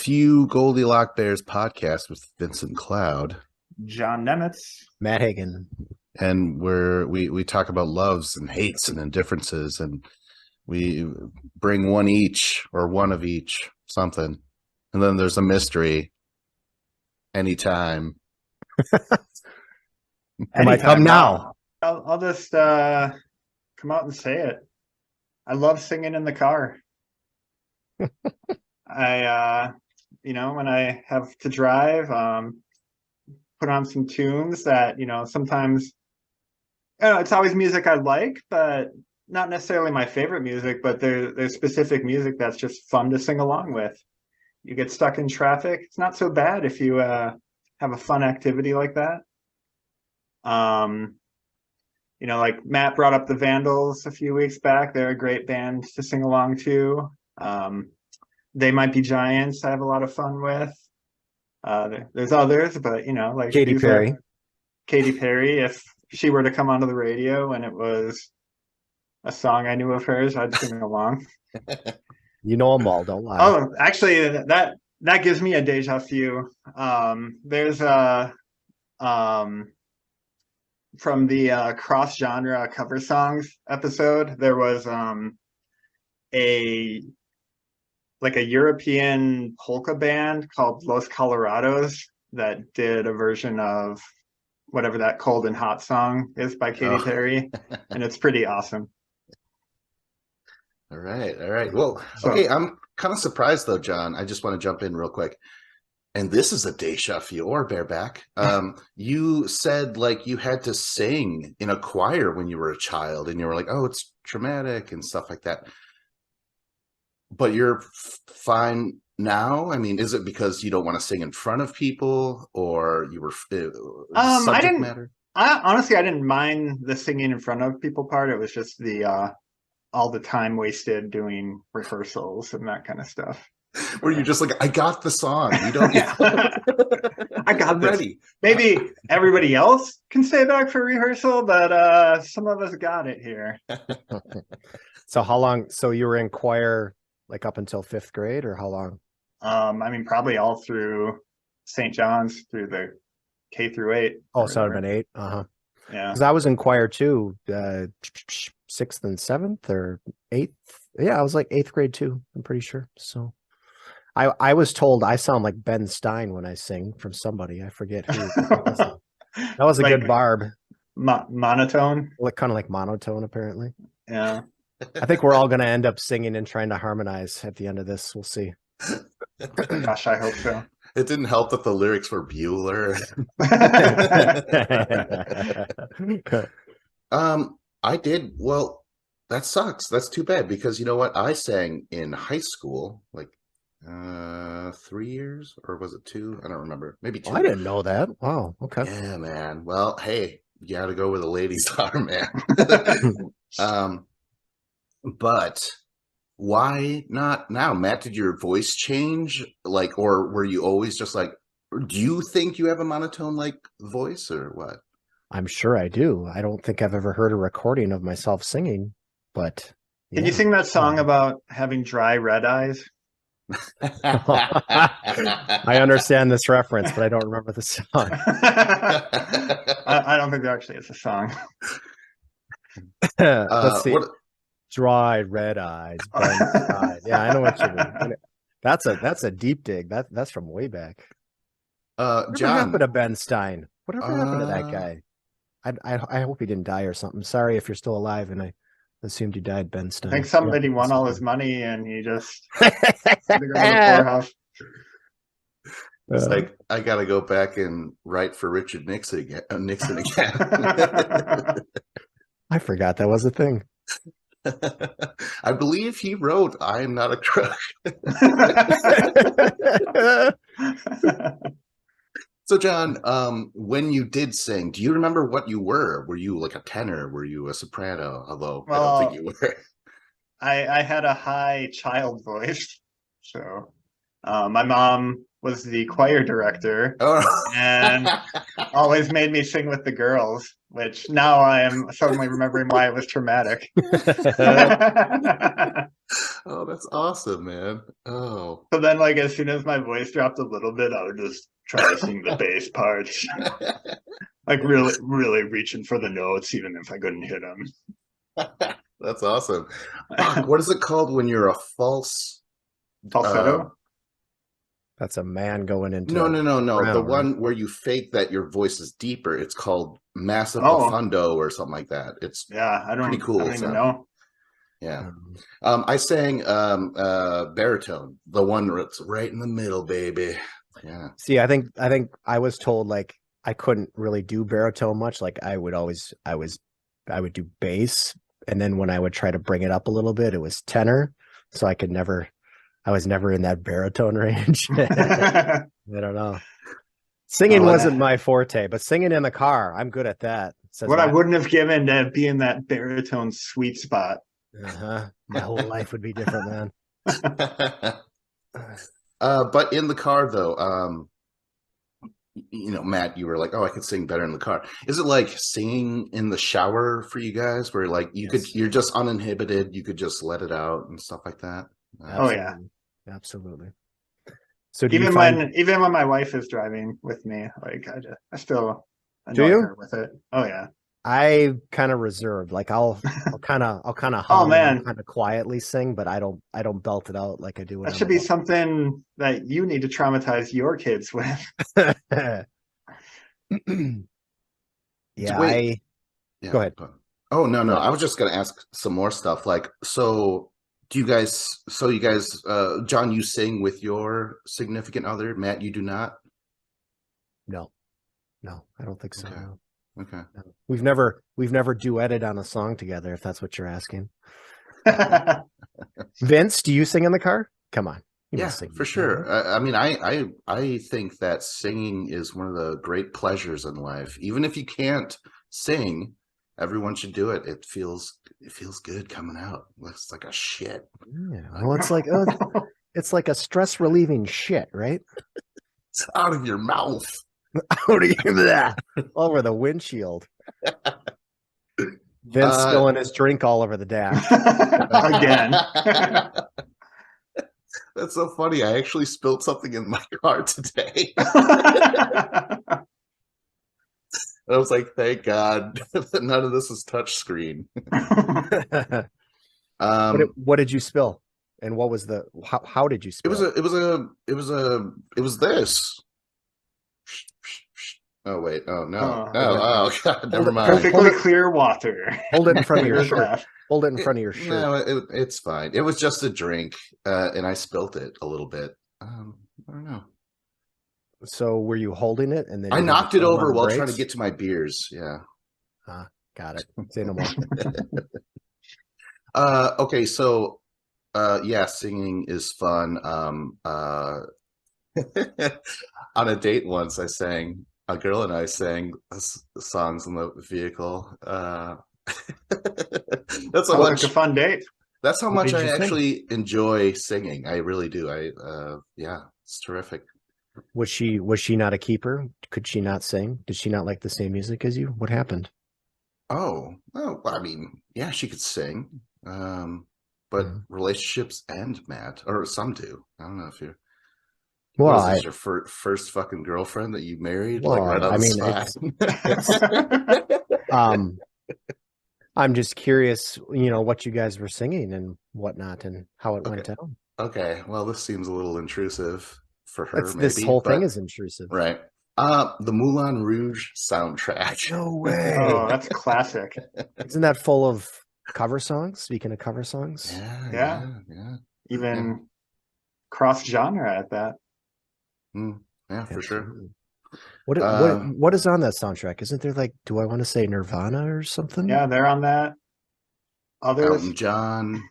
Few Goldilock Bears podcast with Vincent Cloud, John Nemitz, Matt Hagen, and we talk about loves and hates and indifferences, and we bring one each or one of each something, and then there's a mystery. Anytime. I might come now. I'll just come out and say it. I love singing in the car. I when I have to drive, put on some tunes that, sometimes it's always music I like, but not necessarily my favorite music, but there's specific music that's just fun to sing along with. You get stuck in traffic, it's not so bad if you have a fun activity like that. Like Matt brought up the Vandals a few weeks back. They're a great band to sing along to. They Might Be Giants I have a lot of fun with. There's others, but like Katy Perry. Katy Perry, if she were to come onto the radio and it was a song I knew of hers, I'd sing along. You know them all, don't lie. Oh, actually, that gives me a deja vu. There's a from the cross-genre cover songs episode, there was a European polka band called Los Colorados that did a version of whatever that Cold and Hot song is by Katy Perry, and it's pretty awesome. All right. Well, okay, I'm kind of surprised though, John. I just want to jump in real quick. And this is a deja vu or bareback. You said like you had to sing in a choir when you were a child, and you were like, "Oh, it's traumatic" and stuff like that. But you're fine now. I mean, is it because you don't want to sing in front of people, or you were subject matter? Honestly, I didn't mind the singing in front of people part. It was just the all the time wasted doing rehearsals and that kind of stuff. Were you just like, I got the song, you don't I got this. Ready. Maybe everybody else can stay back for rehearsal, but some of us got it here. So how long? So you were in choir like up until 5th grade, or how long? I mean, probably all through St. John's, through the K through 8. Oh, so it would have been 8. Yeah, because I was in choir too, 6th and 7th or 8th. Yeah, I was like 8th grade too, I'm pretty sure. So I was told I sound like Ben Stein when I sing from somebody. I forget who. That was a like, good barb. Monotone? Kind of like monotone, apparently. Yeah. I think we're all going to end up singing and trying to harmonize at the end of this. We'll see. Gosh, I hope so. It didn't help that the lyrics were Bueller. I did. Well, that sucks. That's too bad, because you know what? I sang in high school, like 3 years, or was it 2? I don't remember. Maybe 2. I didn't know that. Wow. Okay. Yeah, man. Well, hey, you got to go where the ladies are, man. But why not now, Matt? Did your voice change, like, or were you always just like? Do you think you have a monotone like voice, or what? I'm sure I do. I don't think I've ever heard a recording of myself singing, but Can you sing that song about having dry red eyes? I understand this reference, but I don't remember the song. I don't think there actually is a song. Let's see. Dry red eyes. Yeah, I know what you mean. That's a deep dig. That's from way back. John, what happened to Ben Stein? Whatever happened to that guy? I hope he didn't die or something. Sorry if you're still alive, and I assumed you died, Ben Stein. I think somebody won all his money and he just had to go to the poorhouse. It's like, I gotta go back and write for Richard Nixon again. I forgot that was a thing. I believe he wrote "I Am Not a Crook." So, John, when you did sing, do you remember what you were? Were you like a tenor? Were you a soprano? Although I don't think you were. I had a high child voice. So my mom was the choir director Oh. and always made me sing with the girls, which now I am suddenly remembering why it was traumatic. Oh, that's awesome, man. Oh. So then, like, as soon as my voice dropped a little bit, I would just try to sing the bass parts. Like, really, really reaching for the notes, even if I couldn't hit them. That's awesome. Fuck, what is it called when you're a false Falsetto? That's a man going into No. The crown, one where you fake that your voice is deeper. It's called massive Oh. profundo or something like that. It's Yeah, pretty cool. I don't even know. Yeah. I sang baritone, the one that's right in the middle, baby. Yeah. See, I think I was told like I couldn't really do baritone much. Like I would do bass, and then when I would try to bring it up a little bit, it was tenor. So I was never in that baritone range. I don't know. Singing wasn't my forte, but singing in the car, I'm good at that. What I wouldn't have given to be in that baritone sweet spot. My whole life would be different, man. But in the car, though, Matt, you were like, "Oh, I could sing better in the car." Is it like singing in the shower for you guys, where like you're just uninhibited, you could just let it out and stuff like that? Oh yeah, absolutely. So even when my wife is driving with me, like I still annoy her with it. Oh yeah. I kind of reserved, like I'll kind of hum, oh man, kind of quietly sing, but I don't belt it out like I do. That should be something that you need to traumatize your kids with. Yeah, go ahead. Oh no, I was just gonna ask some more stuff. Like, so you guys, John, you sing with your significant other. Matt, you do not. No, I don't think so. Okay. No. Okay. We've never duetted on a song together, if that's what you're asking. Vince, do you sing in the car? Come on. Yeah, for sure. I mean, I think that singing is one of the great pleasures in life. Even if you can't sing, everyone should do it. It feels good coming out. It's like a shit. Yeah. Well, it's like a stress relieving shit, right? It's out of your mouth. Out of that over the windshield. Vince spilling his drink all over the dash again. That's so funny. I actually spilled something in my car today. I was like, thank God none of this is touch screen. What did you spill? And what was how did you spill? It was this. Oh wait! Oh no! Oh God! Never mind. Perfectly clear water. Hold it in front of your shirt. Hold it in front of your shirt. No, it's fine. It was just a drink, and I spilt it a little bit. I don't know. So were you holding it, and then I knocked it over while trying to get to my beers? Yeah. Got it. Say no more. Okay, so yeah, singing is fun. On a date once, a girl and I sang songs in the vehicle. That's like a fun date. That's how much I actually enjoy singing. I really do. Yeah, it's terrific. Was she not a keeper? Could she not sing? Did she not like the same music as you? What happened? Oh, I mean, yeah, she could sing. But relationships end, Matt, or some do. I don't know if you're. Well, is this your first fucking girlfriend that you married? Well, like right on the spot? I'm just curious, what you guys were singing and whatnot, and how it went down. Okay, well, this seems a little intrusive for her. This whole thing is intrusive, right? The Moulin Rouge soundtrack. No way! Oh, that's classic. Isn't that full of cover songs? Speaking of cover songs, yeah. Even cross genre at that. Yeah, for sure. What is on that soundtrack? Isn't there like, do I want to say Nirvana or something? Yeah, they're on that. Others, Elton John,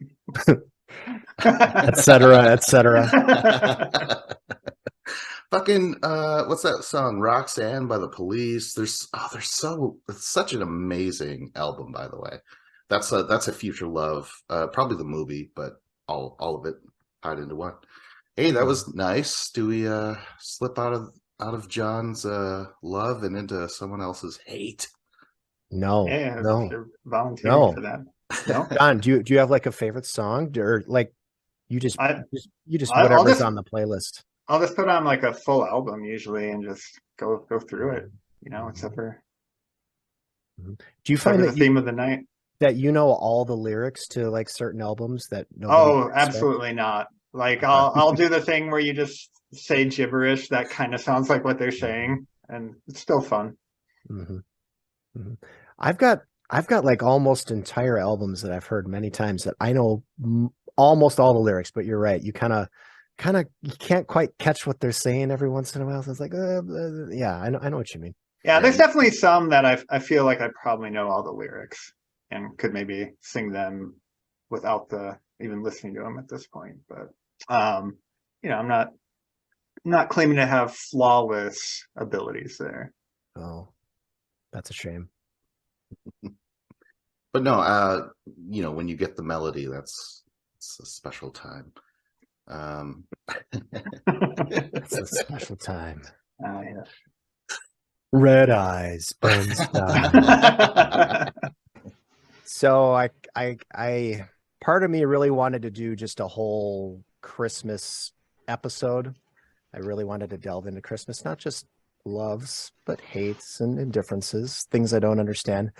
etc. Fucking what's that song? Roxanne by the Police. It's such an amazing album, by the way. That's a Future Love, probably the movie, but all of it tied into one. Hey, that was nice. Do we slip out of John's love and into someone else's hate? No, Yeah, no, you're volunteering no. for that. No, John, do you have like a favorite song, or like you just I you just I'll whatever's just on the playlist? put on like a full album usually and just go through it. Mhm. Do you find Whatever the that you theme of the night. know all the lyrics to like certain albums that nobody Oh, would expect? absolutely not. Like Okay. I'll do the thing where you just say gibberish that kind of sounds like what they're saying, and it's still fun. hmm hmm I've got like almost entire albums that I've heard many times that I know almost all the lyrics, but you're right. You kind of you can't quite catch what they're saying every once in a while. So it's like, yeah, I know what you mean. Yeah, Yeah, there's definitely some that I feel like I probably know all the lyrics and could maybe sing them without the even listening to them at this point. But I'm not claiming to have flawless abilities there. Oh, that's a shame. but no, when you get the melody, it's a special time. Um, It's a special time. Yeah. Red eyes, Ben Stein. So I part of me really wanted to do just a whole Christmas episode. I really wanted to delve into Christmas, not just loves, but hates and indifferences, things I don't understand.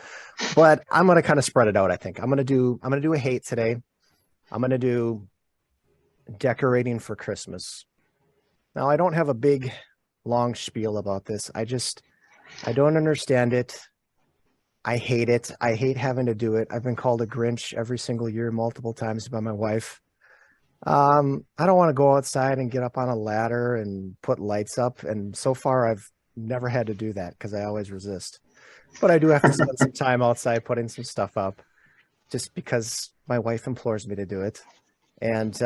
But I'm gonna kind of spread it out, I think. I'm gonna do a hate today. I'm gonna do decorating for Christmas. Now I don't have a big long spiel about this. I don't understand it. I hate it. I hate having to do it. I've been called a Grinch every single year, multiple times by my wife. I don't want to go outside and get up on a ladder and put lights up. And so far, I've never had to do that because I always resist. But I do have to spend some time outside putting some stuff up just because my wife implores me to do it. And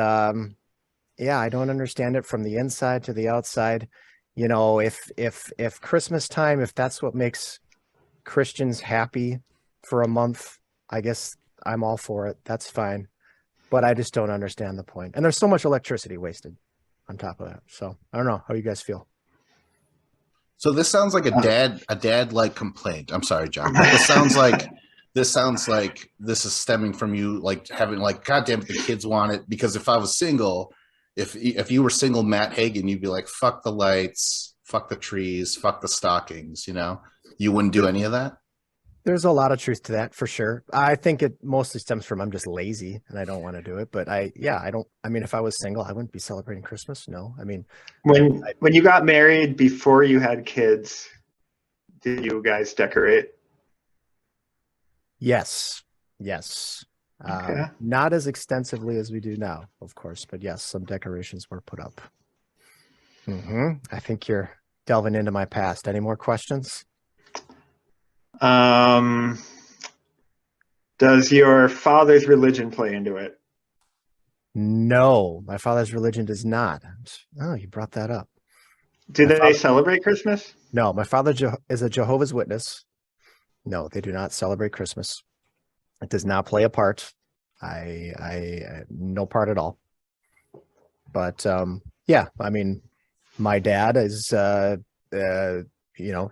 yeah, I don't understand it from the inside to the outside. You know, if Christmas time, if that's what makes Christians happy for a month, I guess I'm all for it. That's fine. But I just don't understand the point. And there's so much electricity wasted on top of that. So I don't know how you guys feel. so this sounds like a dad like complaint. I'm sorry, John, but this sounds like this is stemming from you like having like, God damn it, the kids want it. Because if I was single, if you were single Matt Hagen, you'd be like, fuck the lights, fuck the trees, fuck the stockings, you wouldn't do any of that. There's a lot of truth to that for sure. I think it mostly stems from I'm just lazy and I don't want to do it. But I mean, if I was single, I wouldn't be celebrating Christmas. No, I mean, When you got married before you had kids, did you guys decorate? yes. Okay. Not as extensively as we do now, of course, but yes, some decorations were put up. I think you're delving into my past. Any more questions? Does your father's religion play into it? No, my father's religion does not. Oh, you brought that up. Do they celebrate Christmas? No, my father is a Jehovah's Witness. No, they do not celebrate Christmas. It does not play a part. I no part at all. But yeah, I mean, my dad is he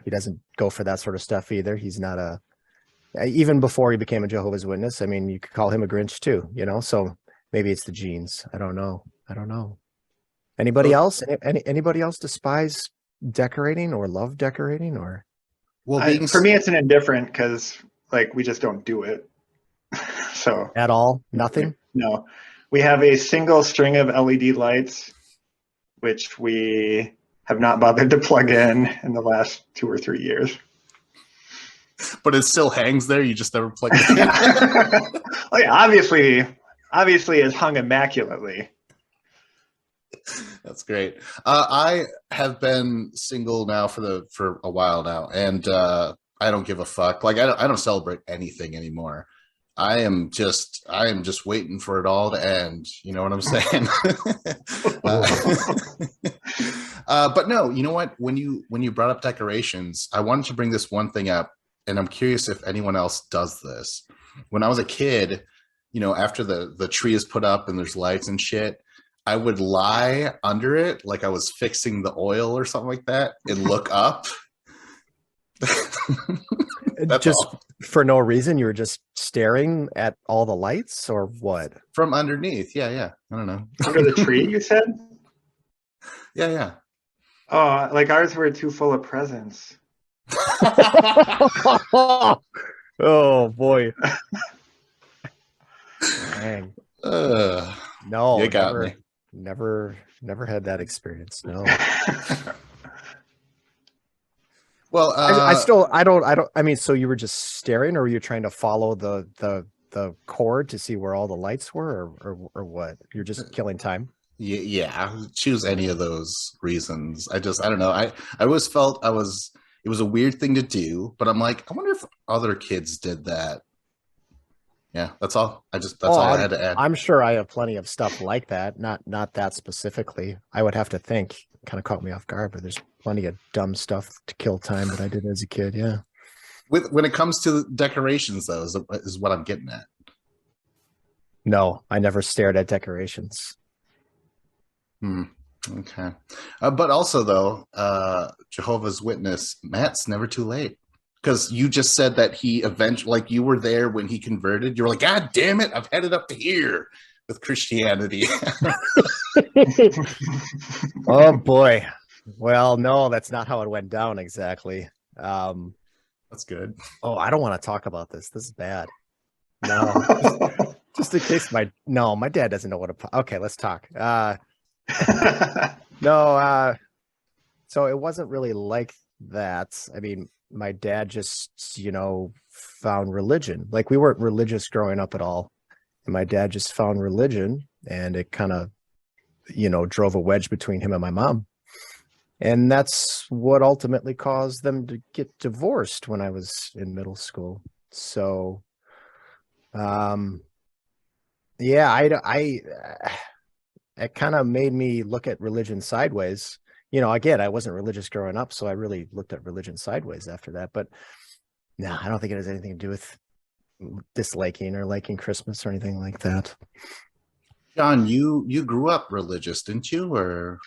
doesn't go for that sort of stuff either. He's not even before he became a Jehovah's Witness. I mean, you could call him a Grinch too, so maybe it's the genes. I don't know. Anybody else? Anybody else despise decorating or love decorating or? Well, For me, it's an indifferent because like we just don't do it. So At all? Nothing? no, we have a single string of LED lights, which we have not bothered to plug in the last 2 or 3 years. but it still hangs there. You just never plug it in. Oh yeah, obviously it's hung immaculately. That's great. I have been single now for a while now, and I don't give a fuck. Like I don't celebrate anything anymore. I am just waiting for it all to end. You know what I'm saying? But no, you know what? When you brought up decorations, I wanted to bring this one thing up, and I'm curious if anyone else does this. When I was a kid, after the tree is put up and there's lights and shit, I would lie under it like I was fixing the oil or something like that and look up. That's just all. for no reason. You were just staring at all the lights, or what? From underneath. Yeah. I don't know. Under the tree, you said? Yeah. Oh, like ours were too full of presents. Oh boy. Dang. No, you got me. never had that experience. No. Well, I mean, so you were just staring, or were you trying to follow the cord to see where all the lights were, or what? You're just killing time. Yeah, choose any of those reasons. I don't know. I always felt it was a weird thing to do, but I'm like, I wonder if other kids did that. Yeah, that's all. That's all I had to add. I'm sure I have plenty of stuff like that. Not that specifically. I would have to think. Kind of caught me off guard, but there's plenty of dumb stuff to kill time that I did as a kid. Yeah. When it comes to decorations, though, is what I'm getting at. No, I never stared at decorations. Okay. But also, though, Jehovah's Witness, Matt's never too late. Because you just said that he eventually, like, you were there when he converted. You were like, God damn it, I've headed up to here with Christianity. Oh, boy. Well, no, that's not how it went down exactly. That's good. Oh, I don't want to talk about this. This is bad. No. Just in case my dad doesn't know what okay, let's talk. No, so it wasn't really like that. I mean, my dad just, found religion. Like, we weren't religious growing up at all. And my dad just found religion, and it kind of, drove a wedge between him and my mom. And that's what ultimately caused them to get divorced when I was in middle school. So, it kind of made me look at religion sideways. Again, I wasn't religious growing up, so I really looked at religion sideways after that. But no, I don't think it has anything to do with disliking or liking Christmas or anything like that. John, you grew up religious, didn't you? Or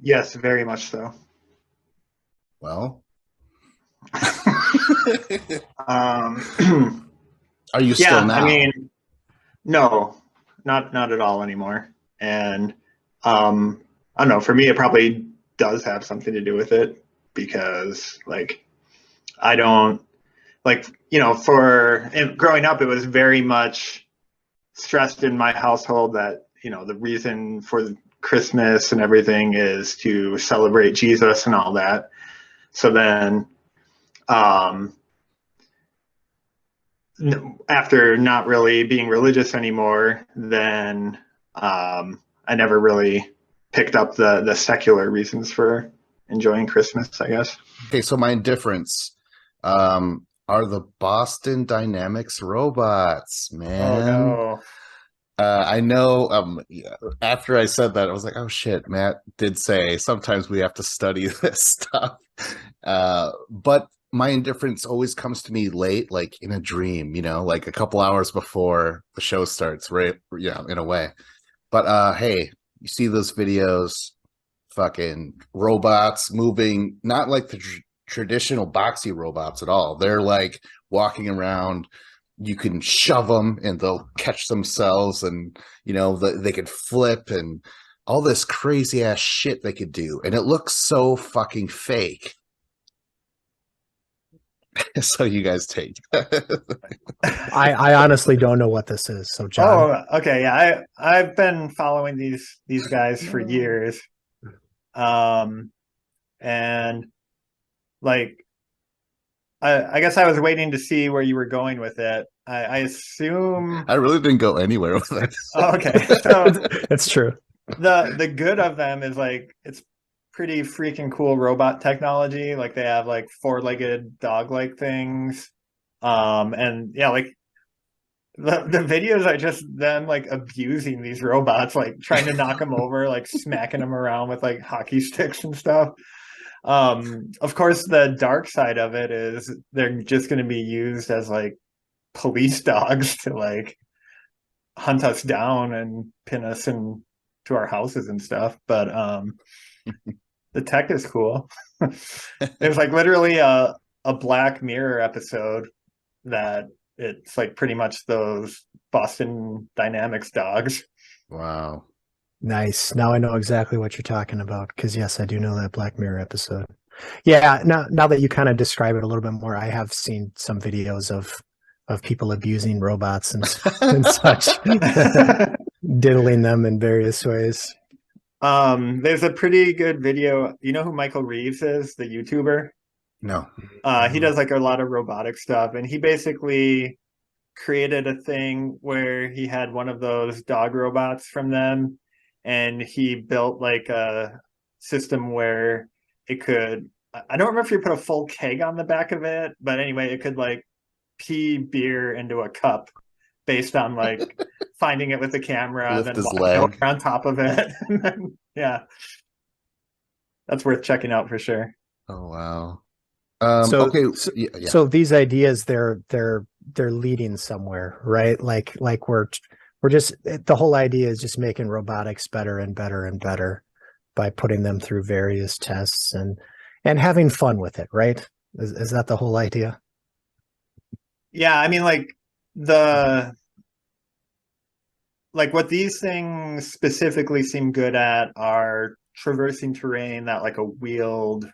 yes, very much so. Well, are you still now? I mean, no, not at all anymore. And I don't know, for me it probably does have something to do with it, because like I don't like, for growing up, it was very much stressed in my household that, the reason for Christmas and everything is to celebrate Jesus and all that. So then after not really being religious anymore, then I never really picked up the secular reasons for enjoying Christmas, I guess. Okay, so my indifference are the Boston Dynamics robots, man. Oh no. I know after I said that, I was like, oh shit, Matt did say sometimes we have to study this stuff. But my indifference always comes to me late, like in a dream, like a couple hours before the show starts, right? In a way. But hey, you see those videos, fucking robots moving, not like the traditional boxy robots at all. They're like walking around. You can shove them and they'll catch themselves, and they could flip and all this crazy ass shit they could do, and it looks so fucking fake. So you guys take. I honestly don't know what this is. So John. Oh, okay, yeah, I've been following these guys for years, and like I guess I was waiting to see where you were going with it. I assume I really didn't go anywhere with it. Oh, okay, so it's true. The good of them is like it's pretty freaking cool robot technology. Like they have like four-legged dog-like things, and yeah, like the videos are just them like abusing these robots, like trying to knock them over, like smacking them around with like hockey sticks and stuff. Of course, the dark side of it is they're just going to be used as like police dogs to like hunt us down and pin us in to our houses and stuff. But the tech is cool. There's like literally a Black Mirror episode that it's like pretty much those Boston Dynamics dogs. Wow. Nice. Now I know exactly what you're talking about, because yes, I do know that Black Mirror episode. Yeah, now that you kind of describe it a little bit more, I have seen some videos of people abusing robots and such, diddling them in various ways. There's a pretty good video. You know who Michael Reeves is, the YouTuber? No. He does like a lot of robotic stuff, and he basically created a thing where he had one of those dog robots from them, and he built like a system where it could, I don't remember if you put a full keg on the back of it, but anyway, it could like pee beer into a cup based on like finding it with the camera, Lift then his walking leg. over on top of it. And then, yeah, that's worth checking out for sure. Oh wow. So, Okay. so, Yeah. so these ideas, they're leading somewhere, right? Like we're just, the whole idea is just making robotics better and better and better by putting them through various tests and having fun with it, right? Is that the whole idea? Yeah, I mean, like what these things specifically seem good at are traversing terrain that like a wheeled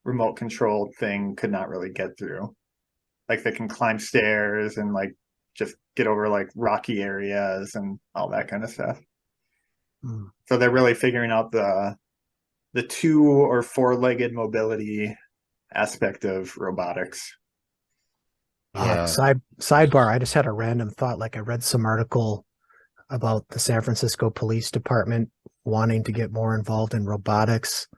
remote controlled thing could not really get through. Like they can climb stairs and like just get over like rocky areas and all that kind of stuff. So they're really figuring out the 2 or 4-legged mobility aspect of robotics. Yeah. Sidebar, I just had a random thought. Like I read some article about the San Francisco Police Department wanting to get more involved in robotics,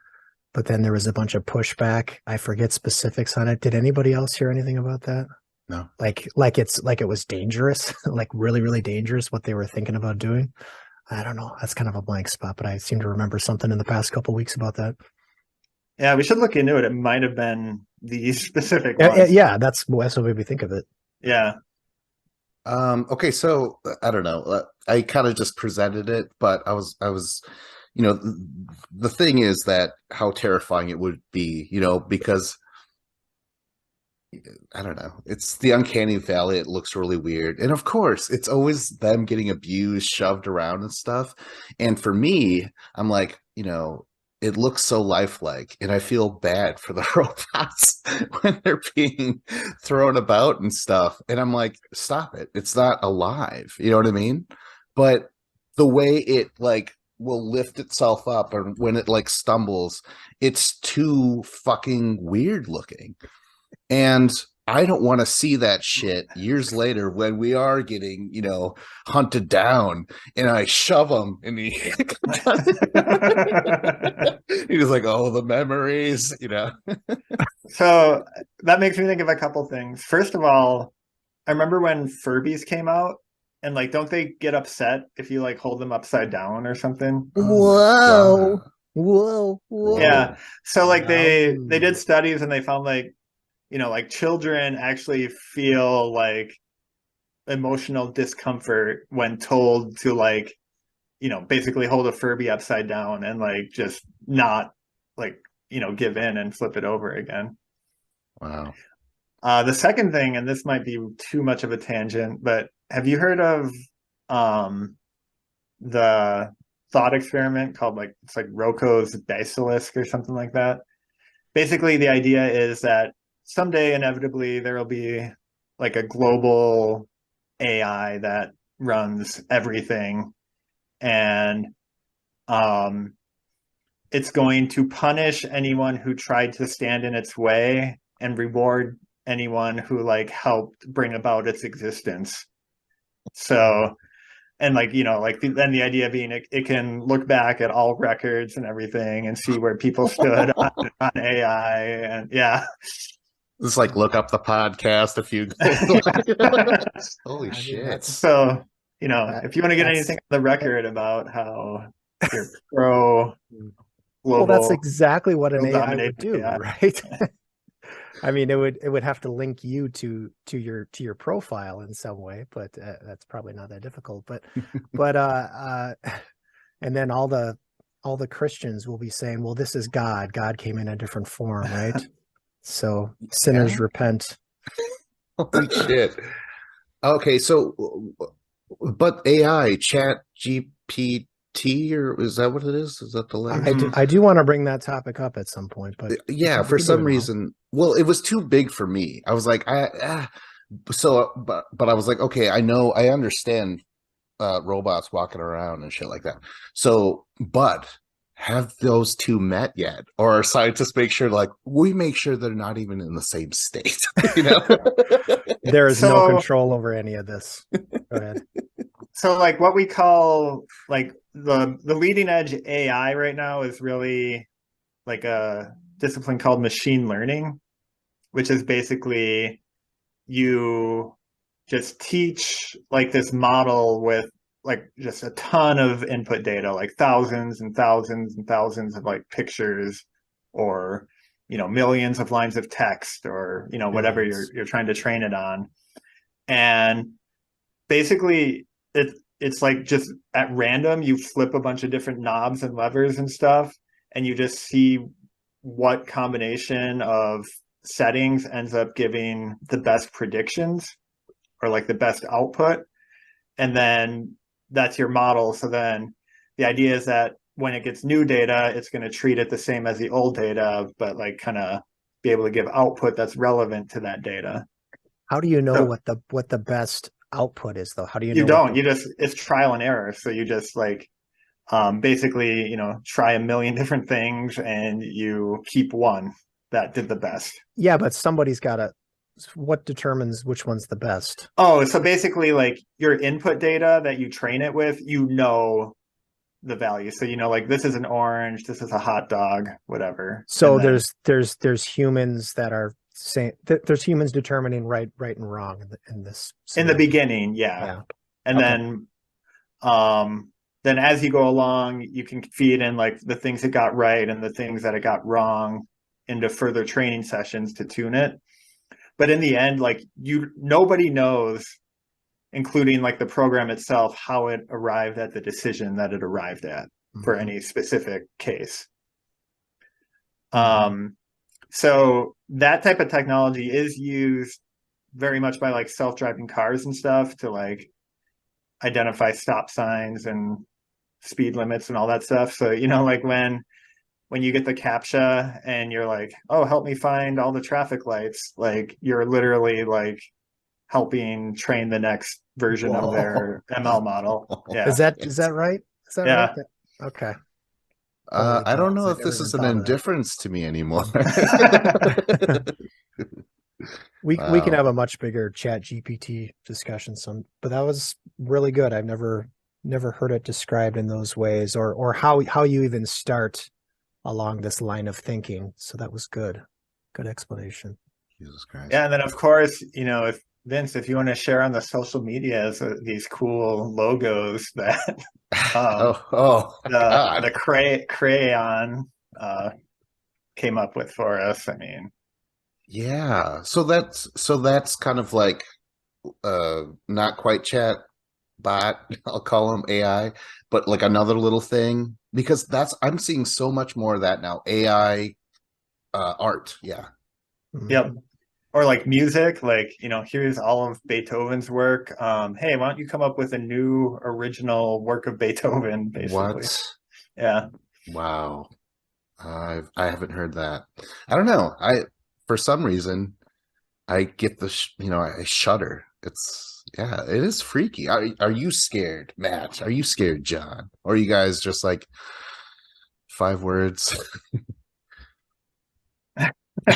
but then there was a bunch of pushback. I forget specifics on it. Did anybody else hear anything about that? No. Like it was dangerous, like really, really dangerous what they were thinking about doing. I don't know. That's kind of a blank spot, but I seem to remember something in the past couple of weeks about that. Yeah, we should look into it. It might have been these specific ones. Yeah, that's what made me think of it. Yeah. Okay, so I don't know. I kind of just presented it, but I was, the thing is that how terrifying it would be, because I don't know. It's the uncanny valley. It looks really weird. And of course, it's always them getting abused, shoved around and stuff. And for me, I'm like, it looks so lifelike, and I feel bad for the robots when they're being thrown about and stuff. And I'm like, stop it. It's not alive. You know what I mean? But the way it like will lift itself up, or when it like stumbles, it's too fucking weird looking. And I don't want to see that shit years later when we are getting, hunted down, and I shove him and he he was like, oh, the memories, So that makes me think of a couple things. First of all, I remember when Furbies came out, and like, don't they get upset if you like hold them upside down or something? Oh whoa. Yeah. So like they did studies, and they found like, like children actually feel like emotional discomfort when told to like, basically hold a Furby upside down and like just not like, give in and flip it over again. Wow. The second thing, and this might be too much of a tangent, but have you heard of the thought experiment called like, it's like Rocco's basilisk or something like that? Basically, the idea is that someday inevitably there will be like a global AI that runs everything, and it's going to punish anyone who tried to stand in its way and reward anyone who like helped bring about its existence. So, and like, then the idea being it can look back at all records and everything and see where people stood on AI, and yeah. It's like, look up the podcast if you holy shit. So, if you want to get anything on the record about how you're pro global, well, that's exactly what an AI dominate would do, AI. right? I mean, it would have to link you to your profile in some way, but that's probably not that difficult. But And then all the Christians will be saying, well, this is God. God came in a different form, right? So sinners repent. Holy shit. Okay, so but AI, Chat GPT, or is that what it is? Is that the letter? I do want to bring that topic up at some point, but Yeah, for some reason, well, it was too big for me. I was like, but I was like, okay, I understand robots walking around and shit like that. So, but have those two met yet, or are scientists make sure, like, we make sure they're not even in the same state? You know, there is no control over any of this. Go ahead. So, like, what we call like the leading edge AI right now is really like a discipline called machine learning, which is basically you just teach like this model with like just a ton of input data, like thousands and thousands and thousands of like pictures, or millions of lines of text, or whatever you're trying to train it on. And basically it's like just at random you flip a bunch of different knobs and levers and stuff, and you just see what combination of settings ends up giving the best predictions or like the best output. And then that's your model. So then the idea is that when it gets new data, it's going to treat it the same as the old data, but like kind of be able to give output that's relevant to that data. How do you know what the best output is, though? How do you know? You don't. You just, it's trial and error. So you just like basically, try a million different things and you keep one that did the best. Yeah, but somebody's got to. What determines which one's the best? Oh, so basically, like your input data that you train it with, the value. So like this is an orange, this is a hot dog, whatever. So there's humans that are saying there's humans determining right and wrong in this scenario. In the beginning, yeah. And then as you go along, you can feed in like the things it got right and the things that it got wrong into further training sessions to tune it. But in the end, like nobody knows, including like the program itself, how it arrived at the decision that it arrived at for any specific case. So that type of technology is used very much by like self-driving cars and stuff to like identify stop signs and speed limits and all that stuff. So, like when you get the CAPTCHA and you're like, oh, help me find all the traffic lights, like you're literally like helping train the next version of their ML model. Yeah. Is that right? Is that right? Okay. I don't know if this is an indifference to me anymore. We can have a much bigger Chat GPT discussion but that was really good. I've never heard it described in those ways, or how you even start along this line of thinking. So that was good explanation. Jesus Christ. Yeah, and then of course, if Vince, if you want to share on the social medias these cool logos that the crayon came up with for us. I mean, yeah. So that's kind of like not quite chat bot, I'll call them AI, but like another little thing, because I'm seeing so much more of that now. AI art. Yeah. Yep. Or like music, like, here's all of Beethoven's work. Hey, why don't you come up with a new original work of Beethoven, basically. What? Yeah. Wow. I haven't heard that. I don't know. For some reason, I get I shudder. It is freaky. Are you scared, Matt? Are you scared, John? Or are you guys just like 5 words? So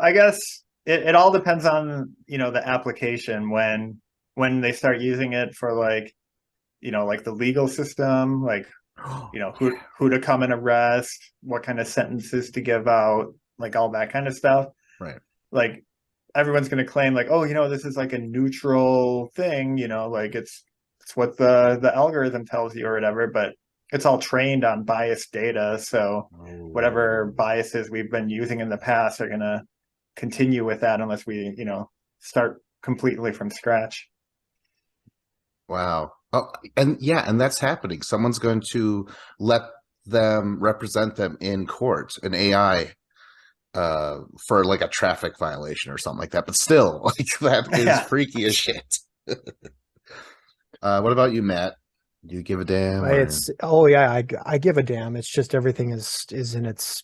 I guess it all depends on the application when they start using it for like like the legal system, like who to come and arrest, what kind of sentences to give out, like all that kind of stuff. Right. Like everyone's going to claim like, oh, this is like a neutral thing, like it's what the algorithm tells you or whatever, but it's all trained on biased data. So whatever biases we've been using in the past are going to continue with that unless we, start completely from scratch. Wow. Oh, and yeah, and that's happening. Someone's going to let them represent them in court, an AI, for like a traffic violation or something like that. But still, like that is Yeah. freaky as shit. What about you, Matt? Do you give a damn? Or... I give a damn. It's just everything is in its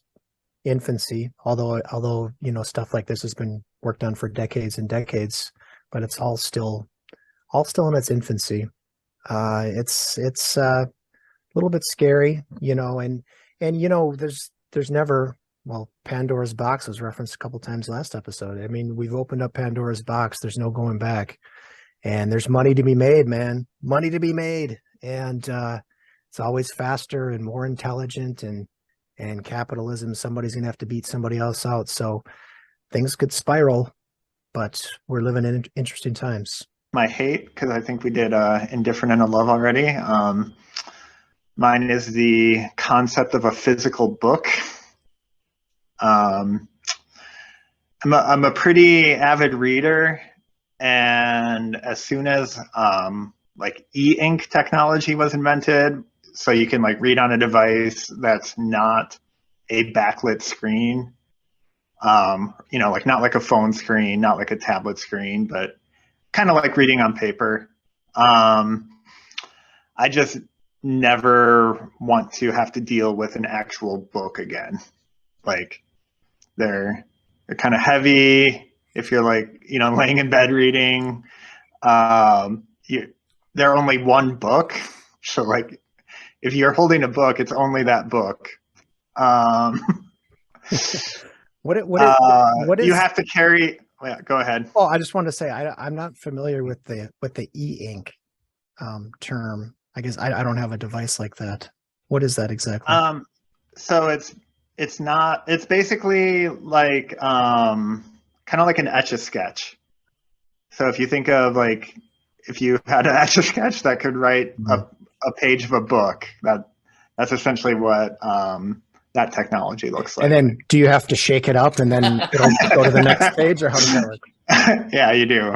infancy. Although stuff like this has been worked on for decades and decades, but it's all still in its infancy. It's a little bit scary, and there's never, well, Pandora's box was referenced a couple times last episode. I mean, we've opened up Pandora's box. There's no going back, and there's money to be made, man. Money to be made, and it's always faster and more intelligent, and capitalism. Somebody's gonna have to beat somebody else out, so things could spiral. But we're living in interesting times. My hate, because I think we did Indifferent and a Love already. Mine is the concept of a physical book. I'm a pretty avid reader, and as soon as like e-ink technology was invented, so you can like read on a device that's not a backlit screen, like not like a phone screen, not like a tablet screen, but kind of like reading on paper. I just never want to have to deal with an actual book again. Like they're kind of heavy. If you're like, laying in bed reading, they're only one book. So like if you're holding a book, it's only that book. What is you have to carry? Yeah, go ahead. Oh, I just wanted to say I'm not familiar with the e-ink term. I guess I don't have a device like that. What is that exactly? So it's basically like kind of like an Etch-a-Sketch. So if you think of like if you had an Etch-a-Sketch that could write a page of a book, that's essentially what that technology looks like. And then do you have to shake it up and then it'll go to the next page, or how does that work? Yeah, you do.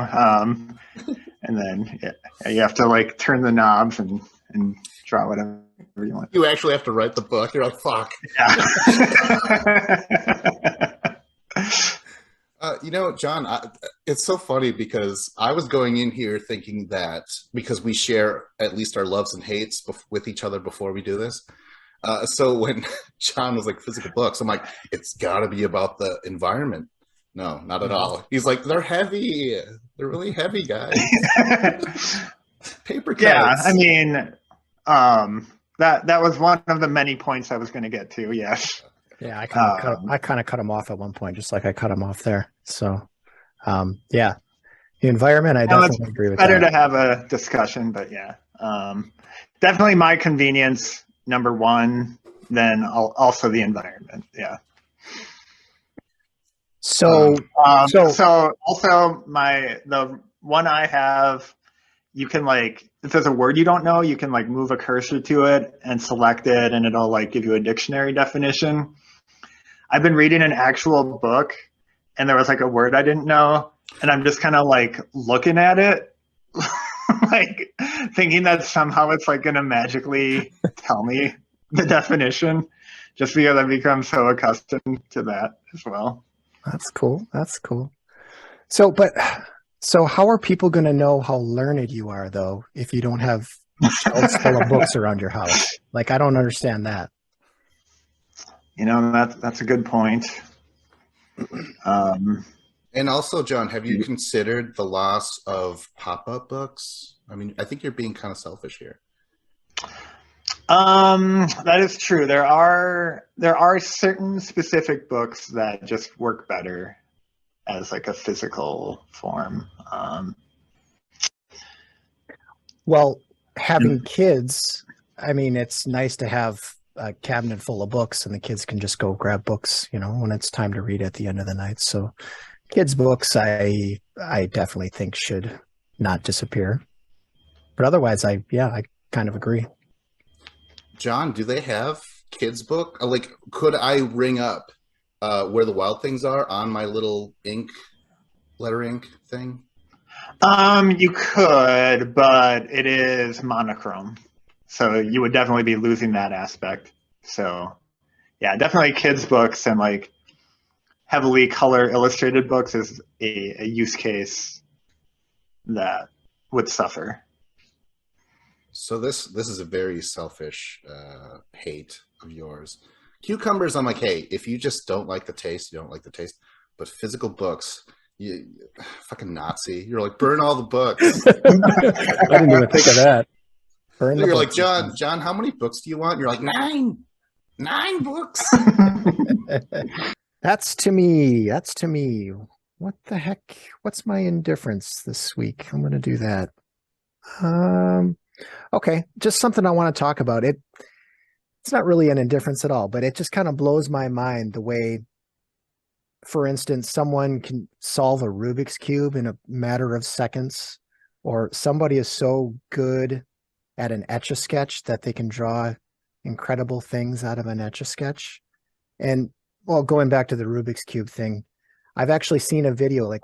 And then you have to like turn the knobs and draw whatever you want. You actually have to write the book. You're like, fuck. Yeah. John, it's so funny because I was going in here thinking that because we share at least our loves and hates with each other before we do this. So when John was like physical books, I'm like, it's got to be about the environment. No, not at all. He's like, they're heavy. They're really heavy, guys. Paper cuts. Yeah, I mean, that was one of the many points I was going to get to. Yes. Yeah, I kind of cut him off at one point, just like I cut him off there. So, yeah, the environment, I definitely agree with that. Better to have a discussion, but yeah, definitely my convenience number one, then also the environment. Yeah. So also the one I have, you can like, if there's a word you don't know, you can like move a cursor to it and select it, and it'll like give you a dictionary definition. I've been reading an actual book, and there was like a word I didn't know, and I'm just kind of like looking at it, like thinking that somehow it's like gonna magically tell me the definition, just because I've become so accustomed to that as well. That's cool. So how are people going to know how learned you are, though, if you don't have shelves full of books around your house? Like, I don't understand that. That's a good point. And also, John, have you considered the loss of pop-up books? I mean, I think you're being kind of selfish here. That is true. There are certain specific books that just work better as like a physical form. Well, having kids, I mean, it's nice to have a cabinet full of books and the kids can just go grab books, when it's time to read at the end of the night. So kids' books, I definitely think should not disappear. But otherwise, I kind of agree. John, do they have kids' book? Like, could I ring up Where the Wild Things Are on my little letter ink thing? You could, but it is monochrome, so you would definitely be losing that aspect. So yeah, definitely kids books and like heavily color illustrated books is a use case that would suffer. So this is a very selfish hate of yours. Cucumbers, I'm like, hey, if you just don't like the taste, you don't like the taste. But physical books, you fucking Nazi. You're like, burn all the books. I didn't even think of that. Burn the You're like, books. John, how many books do you want? You're like, nine books. That's to me. That's to me. What the heck? What's my indifference this week? I'm going to do that. Okay, just something I want to talk about. It's not really an indifference at all, but it just kind of blows my mind the way, for instance, someone can solve a Rubik's Cube in a matter of seconds, or somebody is so good at an Etch-a-Sketch that they can draw incredible things out of an Etch-a-Sketch. And well, going back to the Rubik's Cube thing, I've actually seen a video like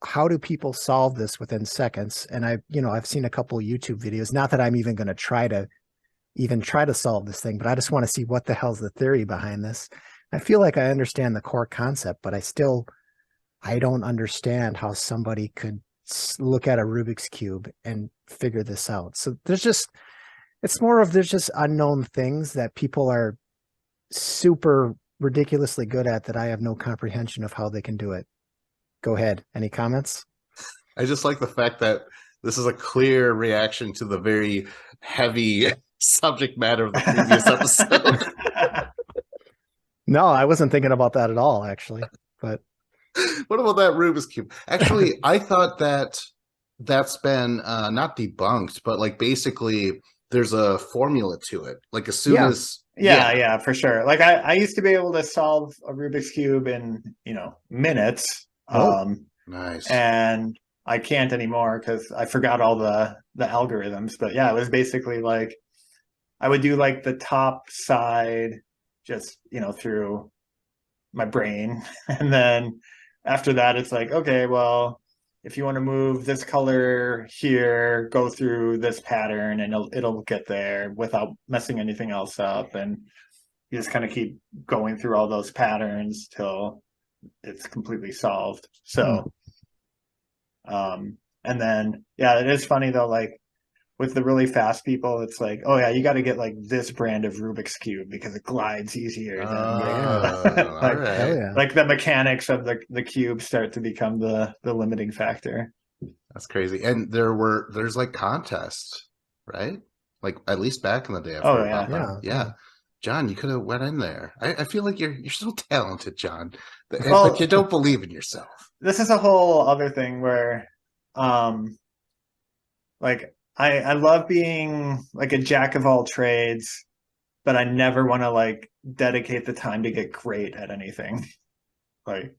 how do people solve this within seconds? And I've seen a couple of YouTube videos. Not that I'm even going to try to solve this thing, but I just want to see what the hell's the theory behind this. I feel like I understand the core concept, but I don't understand how somebody could look at a Rubik's Cube and figure this out. So there's just unknown things that people are super ridiculously good at that I have no comprehension of how they can do it. Go ahead. Any comments? I just like the fact that this is a clear reaction to the very heavy subject matter of the previous episode. No, I wasn't thinking about that at all, actually. But what about that Rubik's Cube? Actually, I thought that's been not debunked, but like basically there's a formula to it. Like as soon as yeah, for sure. Like I used to be able to solve a Rubik's Cube in, minutes. Nice. And I can't anymore because I forgot all the algorithms. But yeah, it was basically like I would do like the top side just, through my brain. And then after that, it's like, okay, well, if you want to move this color here, go through this pattern and it'll get there without messing anything else up. And you just kind of keep going through all those patterns till it's completely solved. So, and then, yeah, it is funny though, like with the really fast people, it's like, oh yeah, you got to get like this brand of Rubik's Cube because it glides easier than like, right. Like the mechanics of the cube start to become the limiting factor. That's crazy. And there's like contests, right? Like at least back in the day. Yeah. John, you could have went in there. I feel like you're so talented, John. But you don't believe in yourself. This is a whole other thing where, like I love being like a jack of all trades, but I never want to like dedicate the time to get great at anything. Like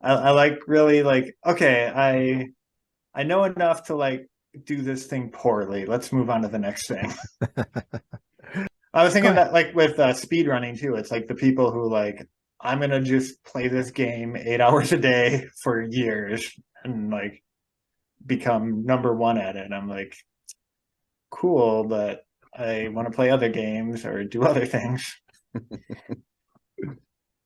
I like really like, okay, I know enough to like do this thing poorly. Let's move on to the next thing. I was thinking that like with speed running too, it's like the people who like, I'm going to just play this game 8 hours a day for years and like become number one at it. And I'm like, cool, but I want to play other games or do other things.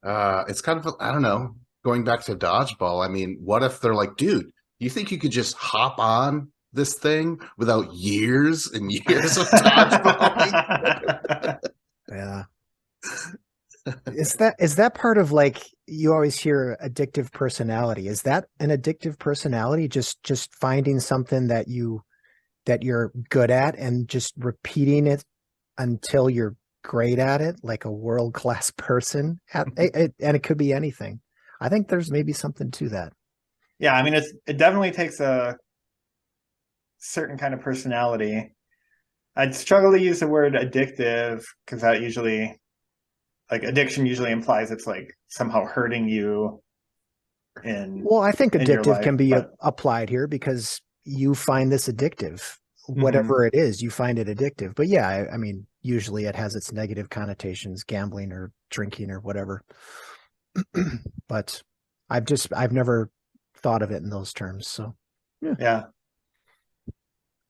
It's kind of, I don't know, going back to dodgeball. I mean, what if they're like, dude, you think you could just hop on this thing without years and years of dodgeball? Yeah. Is that part of like, you always hear addictive personality? Is that an addictive personality? Just finding something that you're good at and just repeating it until you're great at it, like a world-class person and it could be anything. I think there's maybe something to that. Yeah, I mean, it definitely takes a certain kind of personality. I'd struggle to use the word addictive because that usually, like, addiction usually implies it's like somehow hurting you. Well, I think addictive can be applied here because you find this addictive. Whatever it is, you find it addictive. But yeah, I mean, usually it has its negative connotations, gambling or drinking or whatever. But I've never thought of it in those terms. So Yeah.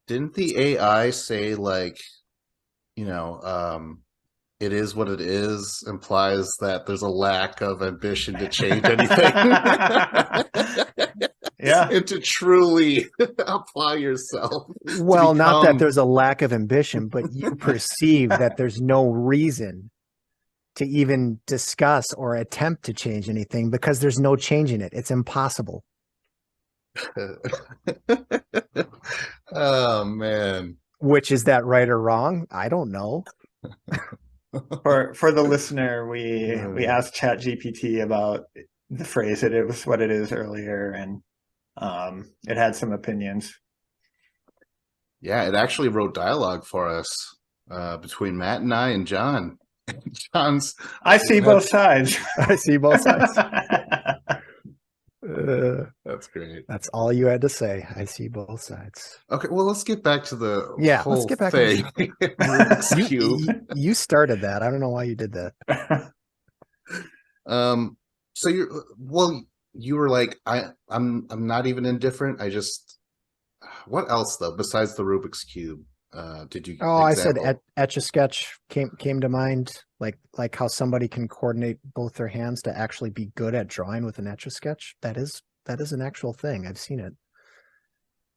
Didn't the AI say like, it is what it is implies that there's a lack of ambition to change anything? Yeah. And to truly apply yourself. Well, not that become... there's a lack of ambition, but you perceive that there's no reason to even discuss or attempt to change anything because there's no change in it. It's impossible. Oh man. Which is that right or wrong? I don't know. For the listener, we asked ChatGPT about the phrase "it is what it is" earlier, and it had some opinions. Yeah, it actually wrote dialogue for us between Matt and I and John. John's. I see both sides. I see both sides. That's great. That's all you had to say. I see both sides. Okay, well, let's get back to the whole let's get back thing. to Rubik's Cube. You started that. I don't know why you did that. So you were like, I'm not even indifferent. I just, what else though besides the Rubik's Cube? Did you? I said Etch-a-Sketch came to mind, like how somebody can coordinate both their hands to actually be good at drawing with an Etch-a-Sketch. That is an actual thing. I've seen it.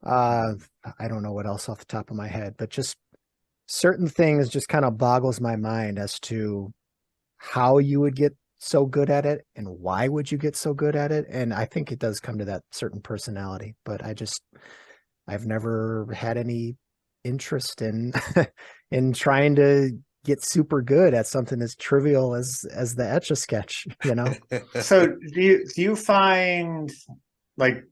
I don't know what else off the top of my head, but just certain things just kind of boggles my mind as to how you would get so good at it and why would you get so good at it. And I think it does come to that certain personality, but I've never had any interest in in trying to get super good at something as trivial as the Etch-a-Sketch, So do you find like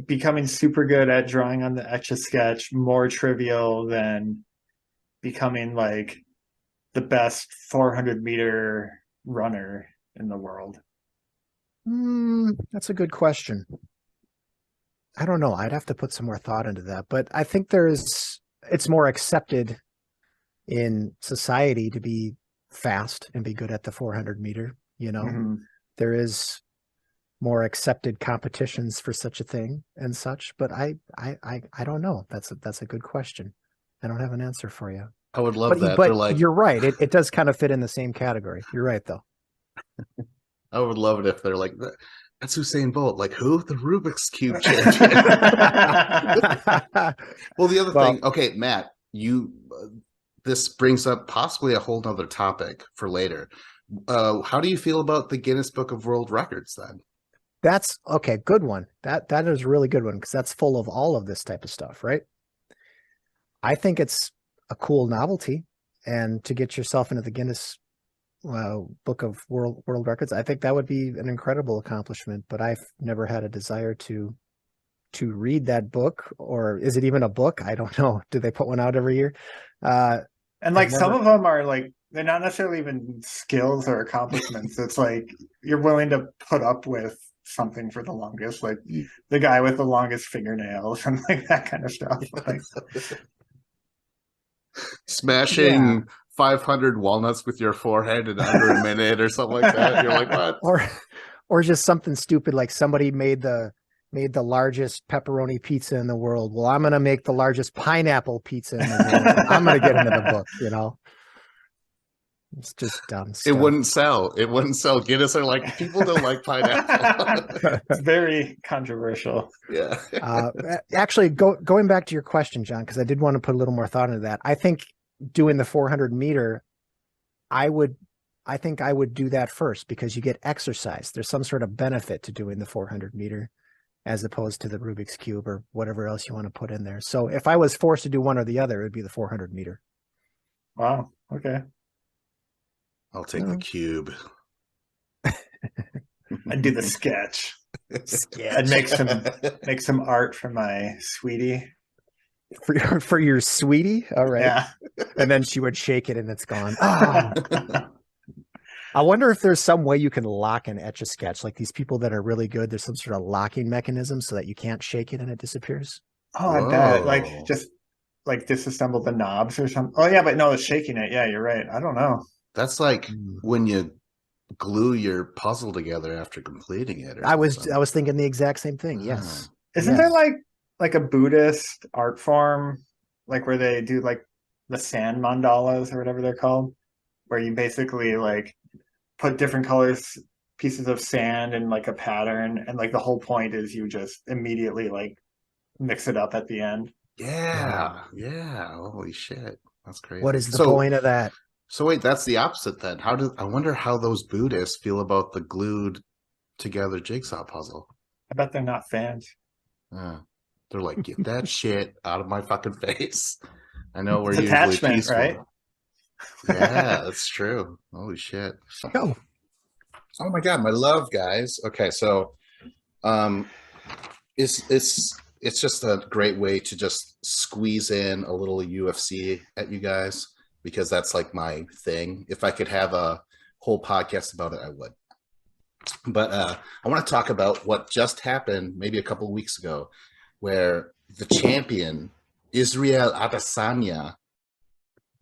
becoming super good at drawing on the Etch-a-Sketch more trivial than becoming like the best 400-meter runner in the world? That's a good question. I don't know. I'd have to put some more thought into that, but I think it's more accepted in society to be fast and be good at the 400-meter. Mm-hmm. There is more accepted competitions for such a thing and such, but I don't know. That's a good question. I don't have an answer for you. I would love that. But you're right. It does kind of fit in the same category. You're right, though. I would love it if they're like, that's Usain Bolt. Like, who? The Rubik's Cube champion. Well, the other thing, okay, Matt, this brings up possibly a whole nother topic for later. How do you feel about the Guinness Book of World Records then? That's okay. Good one. That is a really good one because that's full of all of this type of stuff, right? I think it's a cool novelty, and to get yourself into the Guinness Book of World Records, I think that would be an incredible accomplishment. But I've never had a desire to read that book, or is it even a book? I don't know. Do they put one out every year? And like some of them are like, they're not necessarily even skills or accomplishments. It's like you're willing to put up with something for the longest, like the guy with the longest fingernails and like that kind of stuff. Like smashing 500 walnuts with your forehead in under a minute or something like that. You're like, what? Or just something stupid like somebody made the largest pepperoni pizza in the world. Well, I'm going to make the largest pineapple pizza in the world. I'm going to get into the book, It's just dumb stuff. It wouldn't sell. Guinness are like, people don't like pineapple. It's very controversial. Yeah. Actually, going back to your question, John, because I did want to put a little more thought into that. I think doing the 400-meter, I think I would do that first because you get exercise. There's some sort of benefit to doing the 400-meter as opposed to the Rubik's Cube or whatever else you want to put in there. So if I was forced to do one or the other, it would be the 400-meter. Wow. Okay. I'll take the cube. I'd do the sketch. I'd make some art for my sweetie. For your sweetie? All right. Yeah. And then she would shake it and it's gone. Oh. I wonder if there's some way you can lock an Etch-a-Sketch. Like these people that are really good, there's some sort of locking mechanism so that you can't shake it and it disappears. Oh, I bet. Like just like disassemble the knobs or something. Oh yeah, but no, it's shaking it. Yeah, you're right. I don't know. That's like when you glue your puzzle together after completing it. I was thinking the exact same thing. Yes. Isn't there like like a Buddhist art form, like where they do like the sand mandalas or whatever they're called, where you basically like put different colors, pieces of sand in like a pattern, and like the whole point is you just immediately like mix it up at the end. Yeah. Holy shit. That's crazy. What is the point of that? So wait, that's the opposite then. I wonder how those Buddhists feel about the glued together jigsaw puzzle. I bet they're not fans. They're like, get that shit out of my fucking face. I know we're It's usually attachment, peaceful. right? Yeah, that's true. Holy shit. Go. Oh my god, my love, guys. Okay, so it's just a great way to just squeeze in a little UFC at you guys, because that's like my thing. If I could have a whole podcast about it, I would. But I want to talk about what just happened maybe a couple of weeks ago, where the champion, Israel Adesanya,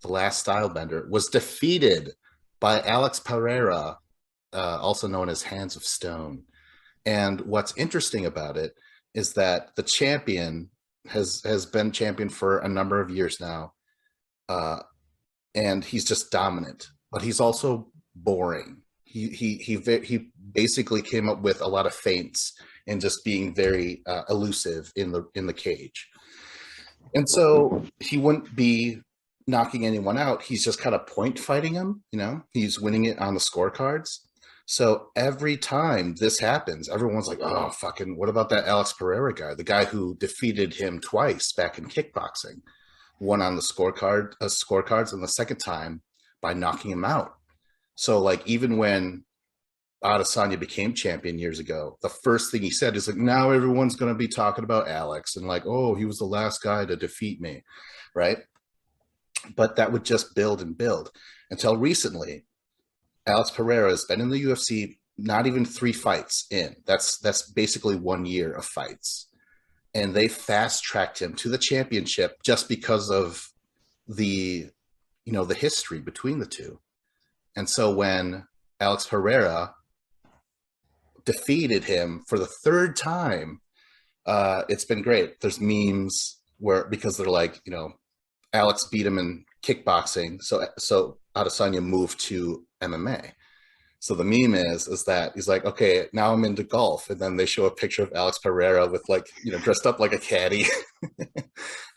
the last style bender, was defeated by Alex Pereira, also known as Hands of Stone. And what's interesting about it is that the champion has been champion for a number of years now, and he's just dominant, but he's also boring. He basically came up with a lot of feints and just being very elusive in the cage, and so he wouldn't be knocking anyone out. He's just kind of point fighting him. He's winning it on the scorecards. So every time this happens, everyone's like, oh, fucking, what about that Alex Pereira guy? The guy who defeated him twice back in kickboxing. One on the scorecards, and the second time by knocking him out. So, like, even when Adesanya became champion years ago, the first thing he said is like, now everyone's going to be talking about Alex and like, oh, he was the last guy to defeat me, right? But that would just build and build until recently. Alex Pereira has been in the UFC not even 3 fights in. That's basically 1 year of fights. And they fast-tracked him to the championship just because of the history between the two. And so when Alex Pereira defeated him for the 3rd time, it's been great. There's memes because they're like, Alex beat him in kickboxing, so Adesanya moved to MMA. So the meme is that he's like, okay, now I'm into golf, and then they show a picture of Alex Pereira with dressed up like a caddy,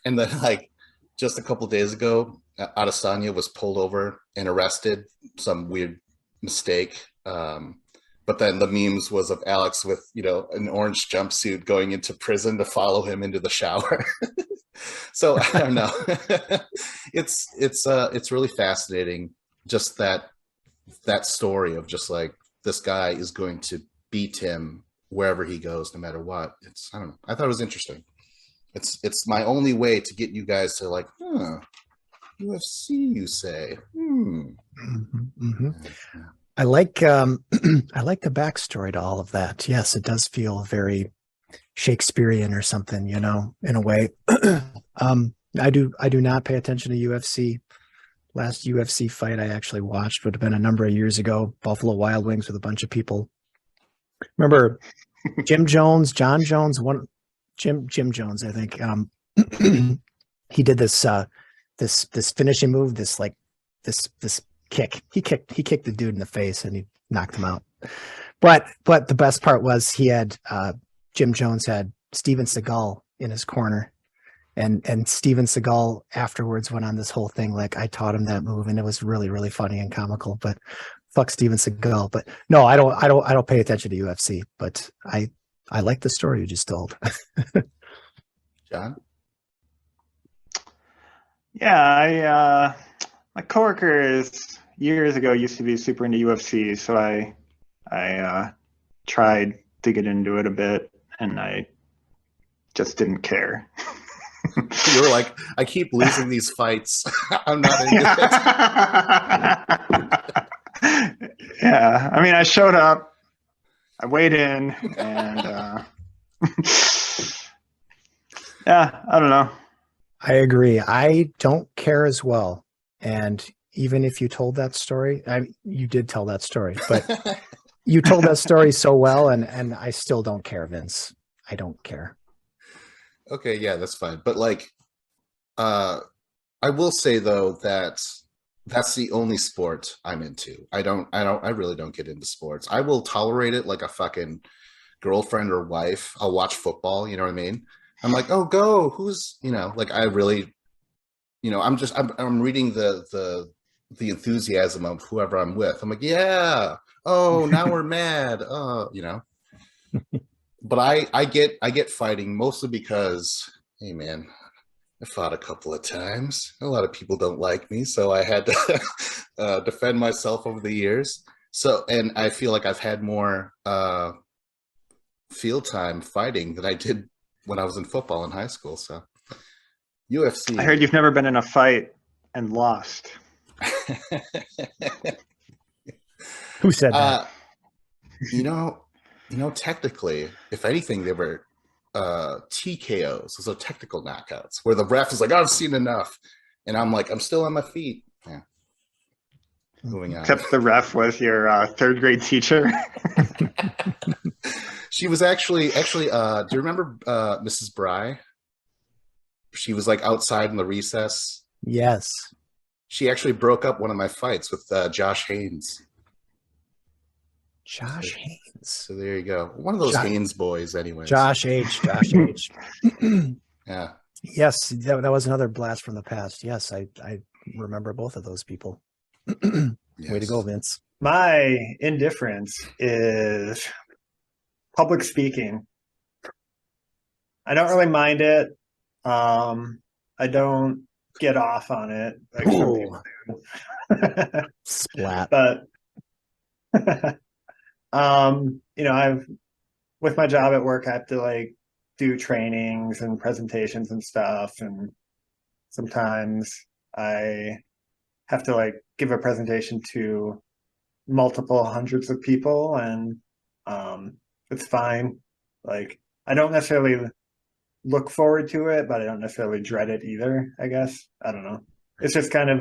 and then like just a couple of days ago, Adesanya was pulled over and arrested, some weird mistake. But then the memes was of Alex with an orange jumpsuit going into prison to follow him into the shower. So I don't know. It's really fascinating, just that story of just like, this guy is going to beat him wherever he goes, no matter what. I don't know. I thought it was interesting. It's my only way to get you guys to like, UFC, you say. I like the backstory to all of that. Yes, it does feel very Shakespearean or something, in a way. I do not pay attention to UFC. Last UFC fight I actually watched would have been a number of years ago, Buffalo Wild Wings with a bunch of people. Remember Jim Jones, John Jones, Jim Jones, I think. He did this finishing move, this kick. He kicked the dude in the face and he knocked him out. But the best part was he had Jim Jones had Steven Seagal in his corner. And Steven Seagal afterwards went on this whole thing like, I taught him that move, and it was really, really funny and comical. But fuck Steven Seagal. But no, I don't pay attention to UFC. But I like the story you just told. John? Yeah, my coworkers years ago used to be super into UFC, so I tried to get into it a bit, and I just didn't care. You were like, I keep losing these fights. I'm not into it. Yeah, I mean, I showed up, I weighed in, and yeah, I don't know. I agree. I don't care as well. And even if you told that story, you did tell that story, but you told that story so well, and I still don't care, Vince. I don't care. Okay, yeah, that's fine. But like, I will say though that that's the only sport I'm into. I really don't get into sports. I will tolerate it like a fucking girlfriend or wife. I'll watch football, you know what I mean? I'm like, oh, go. Who's, like I really, I'm reading the enthusiasm of whoever I'm with. I'm like, yeah. Oh, now we're mad. But I get fighting mostly because, hey man, I fought a couple of times. A lot of people don't like me, so I had to defend myself over the years. So, and I feel like I've had more field time fighting than I did when I was in football in high school. So, UFC. I heard you've never been in a fight and lost. Who said that? Technically, if anything, they were TKOs, so technical knockouts, where the ref is like, I've seen enough. And I'm like, I'm still on my feet. Yeah. Moving on. Except the ref was your third grade teacher. She was actually, do you remember Mrs. Bry? She was like outside in the recess. Yes. She actually broke up one of my fights with Josh Haynes. Josh Haynes. So there you go. One of those Haynes boys, anyways. Josh H. Yeah. Yes, that was another blast from the past. Yes, I remember both of those people. Yes. Way to go, Vince. My indifference is public speaking. I don't really mind it. I don't get off on it. Like some people do. Splat. But I've with my job at work, I have to like do trainings and presentations and stuff, and sometimes I have to like give a presentation to multiple hundreds of people, and it's fine. Like I don't necessarily look forward to it, but I don't necessarily dread it either, I guess. I don't know. It's just kind of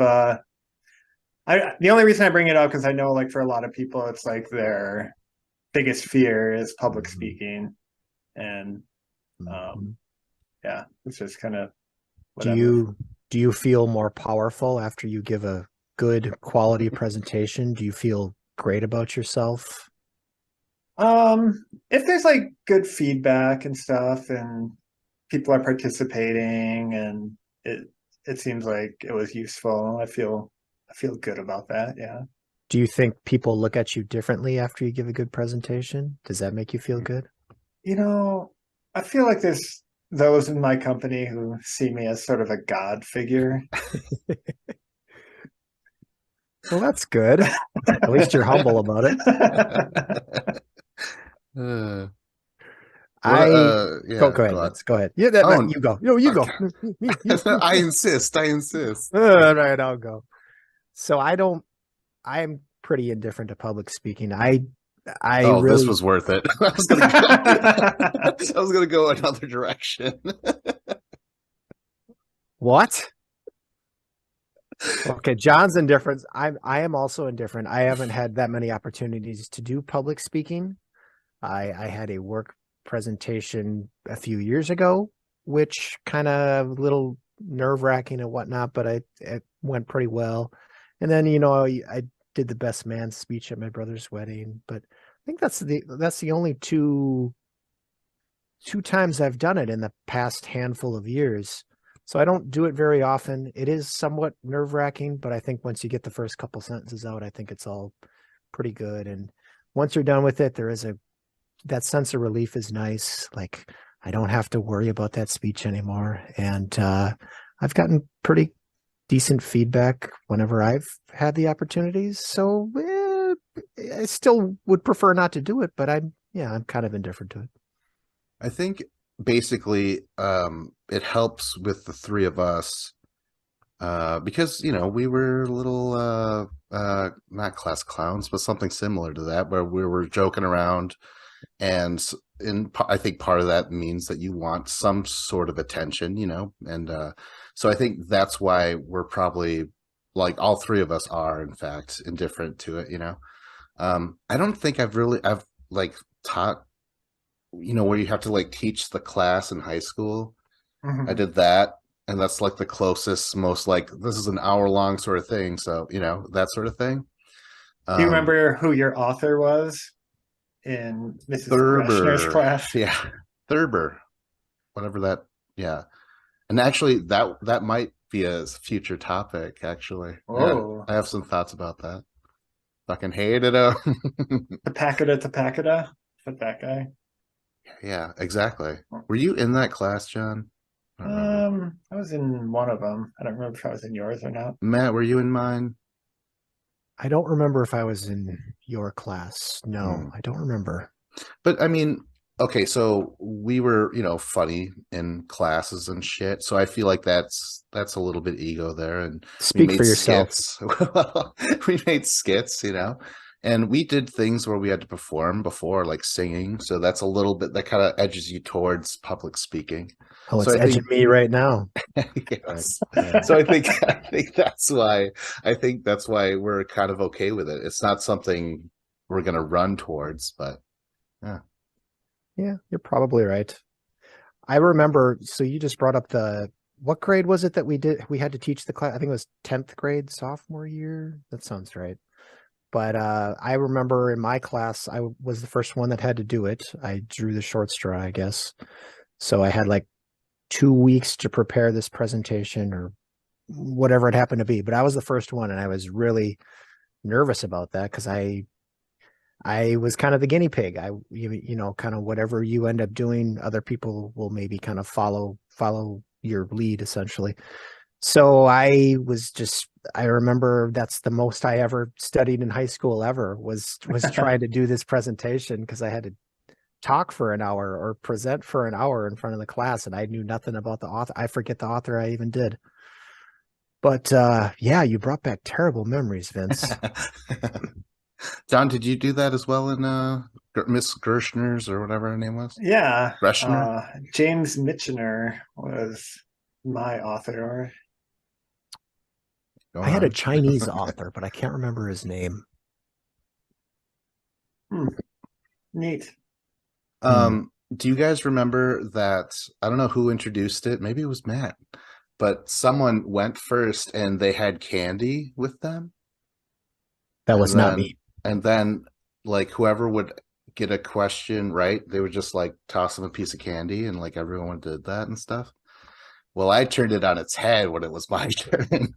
the only reason I bring it up because I know like for a lot of people it's like their biggest fear is public speaking, and yeah, it's just kind of whatever. Do you feel more powerful after you give a good quality presentation? Do you feel great about yourself? If there's like good feedback and stuff and people are participating and it seems like it was useful, I feel good about that. Yeah. Do you think people look at you differently after you give a good presentation? Does that make you feel good? I feel like there's those in my company who see me as sort of a god figure. Well, that's good. At least you're humble about it. Yeah, go ahead, Vince. Go ahead. Yeah, you go. No, you go. I insist. All right, I'll go. So I'm pretty indifferent to public speaking. This was worth it. I was gonna go another direction. What? Okay, John's indifferent. I am also indifferent. I haven't had that many opportunities to do public speaking. I had a work presentation a few years ago, which kind of a little nerve-wracking and whatnot, but it went pretty well. And then I did the best man speech at my brother's wedding, but I think that's the only two times I've done it in the past handful of years. So I don't do it very often. It is somewhat nerve-wracking, but I think once you get the first couple sentences out, I think it's all pretty good. And once you're done with it, that sense of relief is nice. Like I don't have to worry about that speech anymore. And I've gotten pretty decent feedback whenever I've had the opportunities. So I still would prefer not to do it, but I'm kind of indifferent to it. I think basically it helps with the three of us because we were a little not class clowns, but something similar to that, where we were joking around, and I think part of that means that you want some sort of attention, and so I think that's why we're probably, like, all three of us are in fact indifferent to it. I don't think I've like taught, where you have to like teach the class in high school. I did that, and that's like the closest, most like this is an hour long sort of thing. So that sort of thing. Do you remember who your author was in Mrs. Greshner's Thurber, class? yeah, Thurber, whatever that, yeah. And actually, that might be a future topic. Actually, yeah, Oh, I have some thoughts about that. Fucking hated him. Tapakada, that guy. Yeah, exactly. Were you in that class, John? I don't remember. I was in one of them. I don't remember if I was in yours or not. Matt, were you in mine? I don't remember if I was in your class. No, I don't remember. But I mean, okay, so we were, funny in classes and shit. So I feel like that's a little bit ego there. And we Speak for made yourself. skits. We made skits, and we did things where we had to perform before, like singing. So that's a little bit that kind of edges you towards public speaking. Oh, it's So I edging think, me right now. yes. Yeah. So I think that's why we're kind of okay with it. It's not something we're gonna run towards, but yeah. Yeah, you're probably right. I remember, so you just brought up what grade was it that we had to teach the class? I think it was 10th grade, sophomore year. That sounds right. But I remember in my class, I was the first one that had to do it. I drew the short straw, I guess. So I had like 2 weeks to prepare this presentation or whatever it happened to be. But I was the first one, and I was really nervous about that because I was kind of the guinea pig. Kind of whatever you end up doing, other people will maybe kind of follow your lead essentially. So I remember that's the most I ever studied in high school ever was trying to do this presentation because I had to talk for an hour or present for an hour in front of the class, and I knew nothing about the author. I forget the author I even did. But yeah, you brought back terrible memories, Vince. John, did you do that as well in Miss Gershner's or whatever her name was? Yeah. Greshner? James Michener was my author. I had a Chinese author, but I can't remember his name. Neat. Do you guys remember that? I don't know who introduced it. Maybe it was Matt, but someone went first and they had candy with them. That was not me. And then, like, whoever would get a question right, they would just like toss them a piece of candy, and like everyone did that and stuff. Well, I turned it on its head when it was my turn.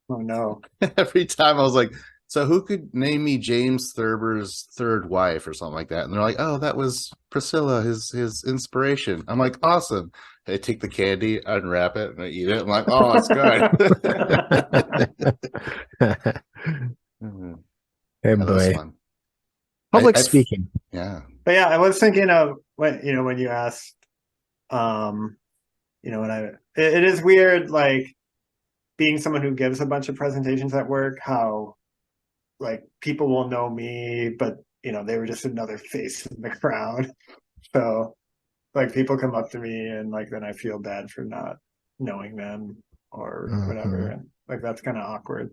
Oh no! Every time I was like, "So who could name me James Thurber's third wife or something like that?" And they're like, "Oh, that was Priscilla, his inspiration." I'm like, "Awesome!" I take the candy, unwrap it, and I eat it. I'm like, "Oh, it's good." Hey, boy. Public speaking. Yeah. But yeah, I was thinking of when you asked, it is weird, like being someone who gives a bunch of presentations at work, how like people will know me, but they were just another face in the crowd. So like people come up to me and like then I feel bad for not knowing them or whatever. And like that's kind of awkward.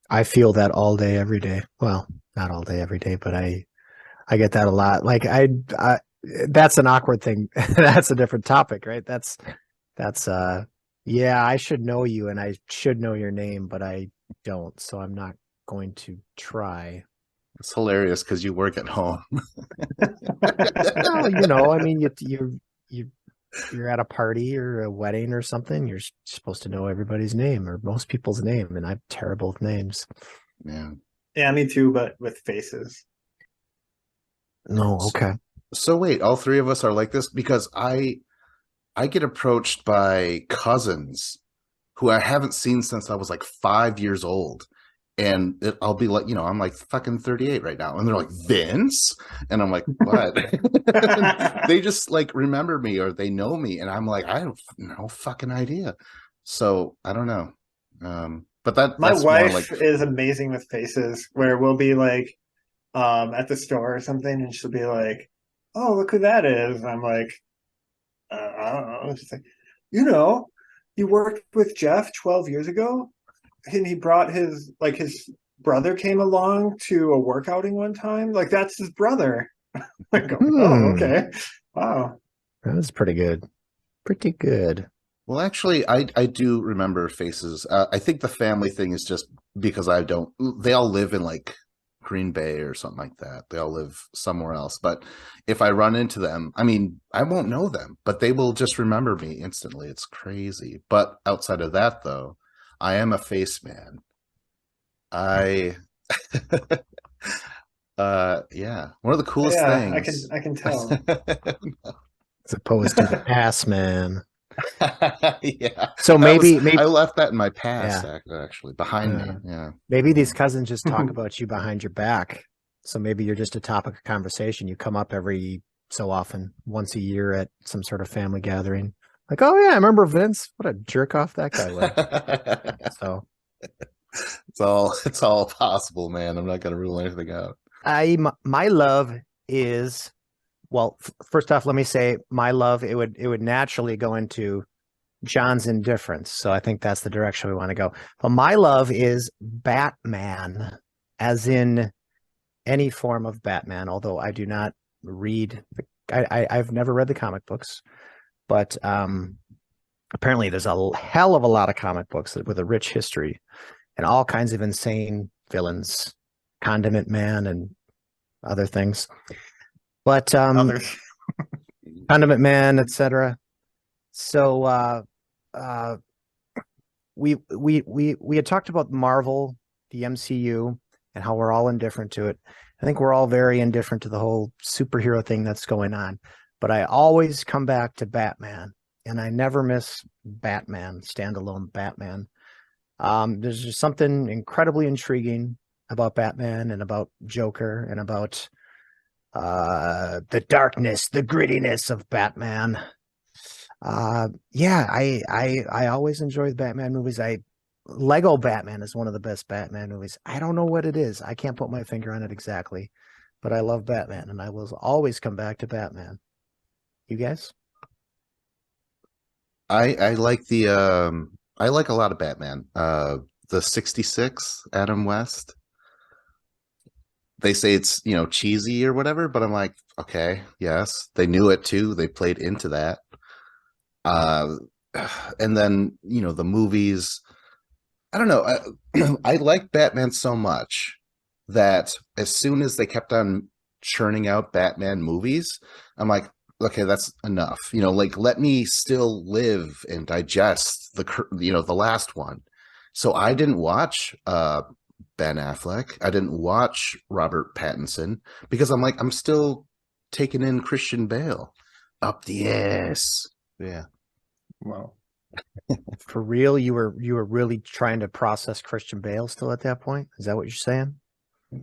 I feel that all day, every day. Well, not all day, every day, but I get that a lot. Like that's an awkward thing. That's a different topic, right? That's yeah, I should know you and I should know your name, but I don't. So I'm not going to try. It's hilarious because you work at home. Well, I mean, you're at a party or a wedding or something, you're supposed to know everybody's name or most people's name, and I'm terrible with names. Yeah, me too, but with faces. No, okay. So wait, all three of us are like this because I get approached by cousins who I haven't seen since I was like 5 years old. And I'll be like, I'm like fucking 38 right now. And they're like, Vince? And I'm like, what? They just like remember me or they know me. And I'm like, I have no fucking idea. So I don't know. But my wife is amazing with faces where we'll be like at the store or something and she'll be like, oh, look who that is. And I'm like, I don't know. She's like, you worked with Jeff 12 years ago? And he brought his brother came along to a work outing one time. Like, that's his brother. I go, oh, okay. Wow. That was pretty good. Pretty good. Well, actually, I do remember faces. I think the family thing is just because I don't. They all live in like Green Bay or something like that. They all live somewhere else. But if I run into them, I mean, I won't know them, but they will just remember me instantly. It's crazy. But outside of that, though, I am a face man. I, yeah, one of the coolest Yeah, things. I can tell. As opposed to the ass man. Yeah. So maybe I left that in my past, yeah. actually, behind me. Yeah. Maybe these cousins just talk about you behind your back. So maybe you're just a topic of conversation. You come up every so often, once a year at some sort of family gathering. Like, oh yeah, I remember Vince. What a jerk off that guy was. So it's all possible, man. I'm not gonna rule anything out. my love is, well, first off, let me say my love, it would naturally go into John's indifference. So I think that's the direction we want to go. But my love is Batman, as in any form of Batman, although I do not read I've never read the comic books, but apparently there's a hell of a lot of comic books with a rich history and all kinds of insane villains, Condiment Man and other things. But Others. Condiment Man, etc. So we had talked about Marvel, the MCU, and how we're all indifferent to it. I think we're all very indifferent to the whole superhero thing that's going on. But I always come back to Batman, and I never miss Batman, standalone Batman. There's just something incredibly intriguing about Batman and about Joker and about the darkness, the grittiness of Batman. Yeah, I always enjoy the Batman movies. Lego Batman is one of the best Batman movies. I don't know what it is. I can't put my finger on it exactly, but I love Batman, and I will always come back to Batman. You guys? I like I like a lot of Batman. The 66, Adam West. They say it's, cheesy or whatever, but I'm like, okay, yes. They knew it too. They played into that. And then, the movies, I don't know. I like Batman so much that as soon as they kept on churning out Batman movies, I'm like, okay, that's enough. Like let me still live and digest the last one. So I didn't watch Ben Affleck. I didn't watch Robert Pattinson because I'm like, I'm still taking in Christian Bale up the ass. Yeah. Wow. For real, you were really trying to process Christian Bale still at that point? Is that what you're saying?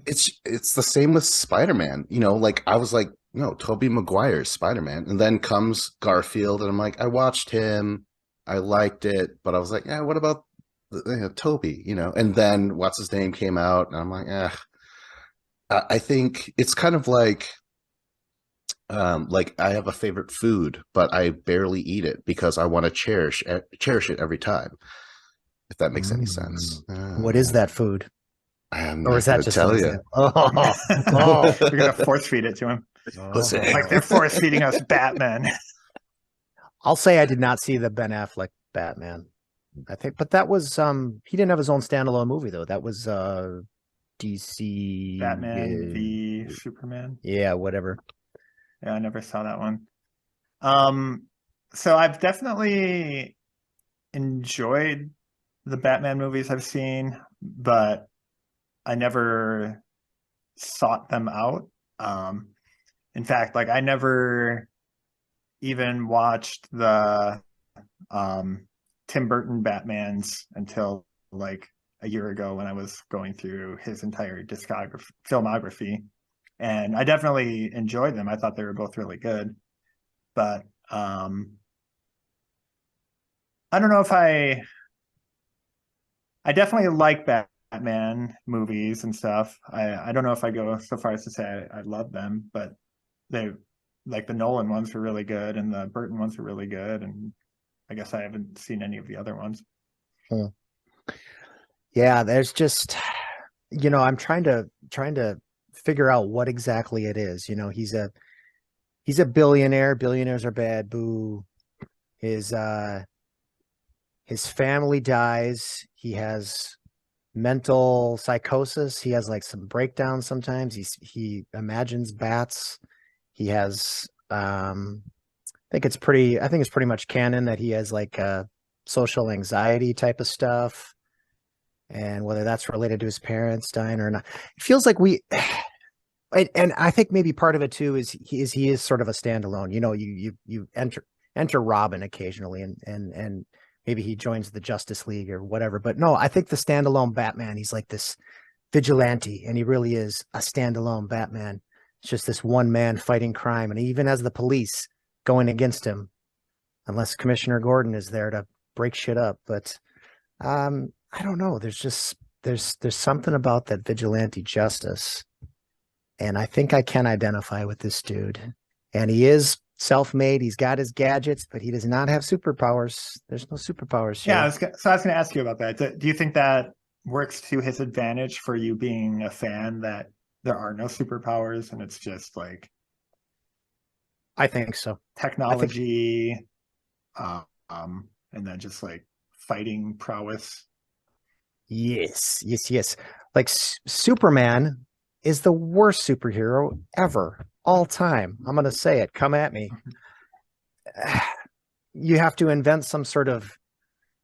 It's the same with Spider-Man. Like I was like, no, Tobey Maguire's Spider-Man. And then comes Garfield, and I'm like, I watched him, I liked it, but I was like, yeah, what about Tobey? And then what's his name came out, and I'm like, I think it's kind of like I have a favorite food, but I barely eat it because I want to cherish it every time. If that makes any sense. What is that food? Or is that just tell you? Oh, you're gonna force feed it to him. Like they're force feeding us Batman. I'll say I did not see the Ben Affleck Batman. I think, but that was he didn't have his own standalone movie though. That was DC Batman v Superman. Yeah, whatever. Yeah, I never saw that one. So I've definitely enjoyed the Batman movies I've seen, but I never sought them out. In fact, like I never even watched the Tim Burton Batmans until like a year ago when I was going through his entire filmography. And I definitely enjoyed them. I thought they were both really good. But I don't know if I definitely like Batman movies and stuff. I don't know if I go so far as to say I love them, but they, like the Nolan ones were really good and the Burton ones were really good. And I guess I haven't seen any of the other ones. Yeah, there's just, I'm trying to figure out what exactly it is. He's a billionaire. Billionaires are bad. Boo. His family dies. He has mental psychosis. He has like some breakdowns sometimes. He imagines bats. He has I think it's pretty much canon that he has like social anxiety type of stuff. And whether that's related to his parents dying or not, it feels like and I think maybe part of it too is he is sort of a standalone. You know, you enter Robin occasionally, and maybe he joins the Justice League or whatever. But no, I think the standalone Batman, he's like this vigilante, and he really is a standalone Batman. It's just this one man fighting crime, and he even has the police going against him, unless Commissioner Gordon is there to break shit up. But I don't know. There's something about that vigilante justice. And I think I can identify with this dude. And he is self-made. He's got his gadgets, but he does not have superpowers. There's no superpowers here. Yeah, I was going to ask you about that. Do you think that works to his advantage for you being a fan, that there are no superpowers and it's just like I think so. Technology, and then just like fighting prowess? Yes. Like Superman is the worst superhero ever, all time. I'm going to say it. Come at me. You have to invent some sort of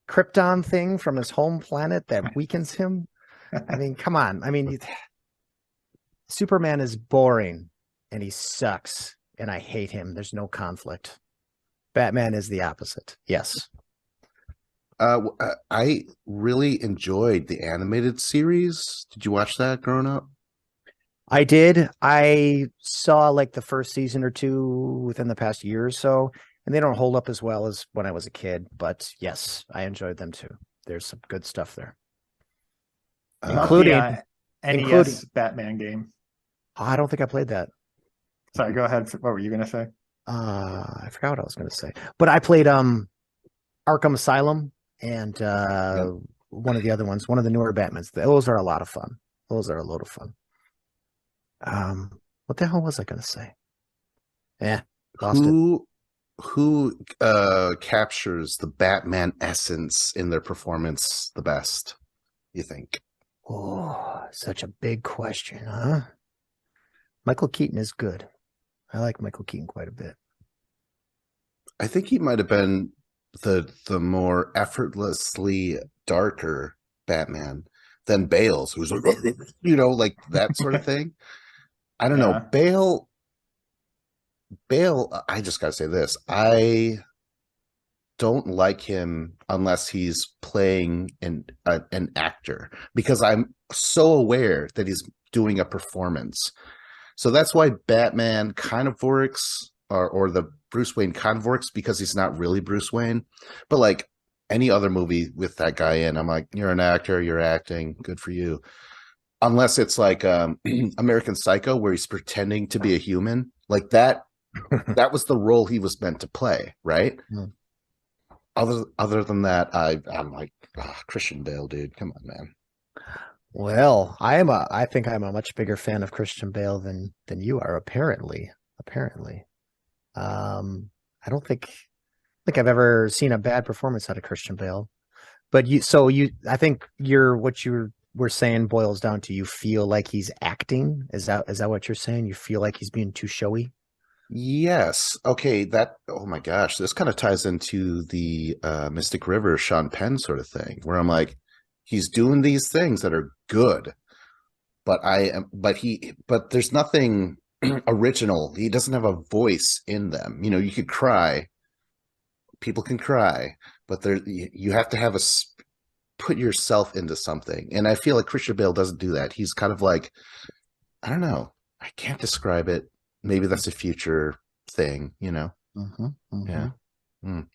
Krypton thing from his home planet that weakens him. I mean, come on. I mean, Superman is boring and he sucks and I hate him. There's no conflict. Batman is the opposite. Yes. I really enjoyed the animated series. Did you watch that growing up? I did. I saw like the first season or two within the past year or so, and they don't hold up as well as when I was a kid. But yes, I enjoyed them too. There's some good stuff there, including NES Batman game. Oh, I don't think I played that. Sorry, go ahead. What were you going to say? I forgot what I was going to say. But I played Arkham Asylum and one of the other ones, one of the newer Batmans. Those are a lot of fun. Those are a load of fun. What the hell was I going to say? Yeah, who captures the Batman essence in their performance the best, you think? Oh, such a big question, huh? Michael Keaton is good. I like Michael Keaton quite a bit. I think he might have been the more effortlessly darker Batman than Bale's, who's like, like that sort of thing. I don't know. Bale, I just got to say this. I don't like him unless he's playing an actor, because I'm so aware that he's doing a performance. So that's why Batman kind of works, or the Bruce Wayne kind of works, because he's not really Bruce Wayne. But like any other movie with that guy in, I'm like, you're an actor, you're acting, good for you. Unless it's like American Psycho, where he's pretending to be a human, like that. That was the role he was meant to play, right? Mm. Other than that, I'm like, Christian Bale, dude, come on, man. Well, I think I'm a much bigger fan of Christian Bale than you are, apparently. I don't think I've ever seen a bad performance out of Christian Bale. But I think what you were saying boils down to, you feel like he's acting. Is that what you're saying? You feel like he's being too showy? Yes. Okay. Oh my gosh, this kind of ties into the Mystic River, Sean Penn sort of thing, where I'm like, he's doing these things that are good, but there's nothing original. He doesn't have a voice in them. You could cry. People can cry, but you have to put yourself into something. And I feel like Christian Bale doesn't do that. He's kind of like, I don't know. I can't describe it. Maybe that's a future thing, Mm-hmm, mm-hmm. Yeah. Mm.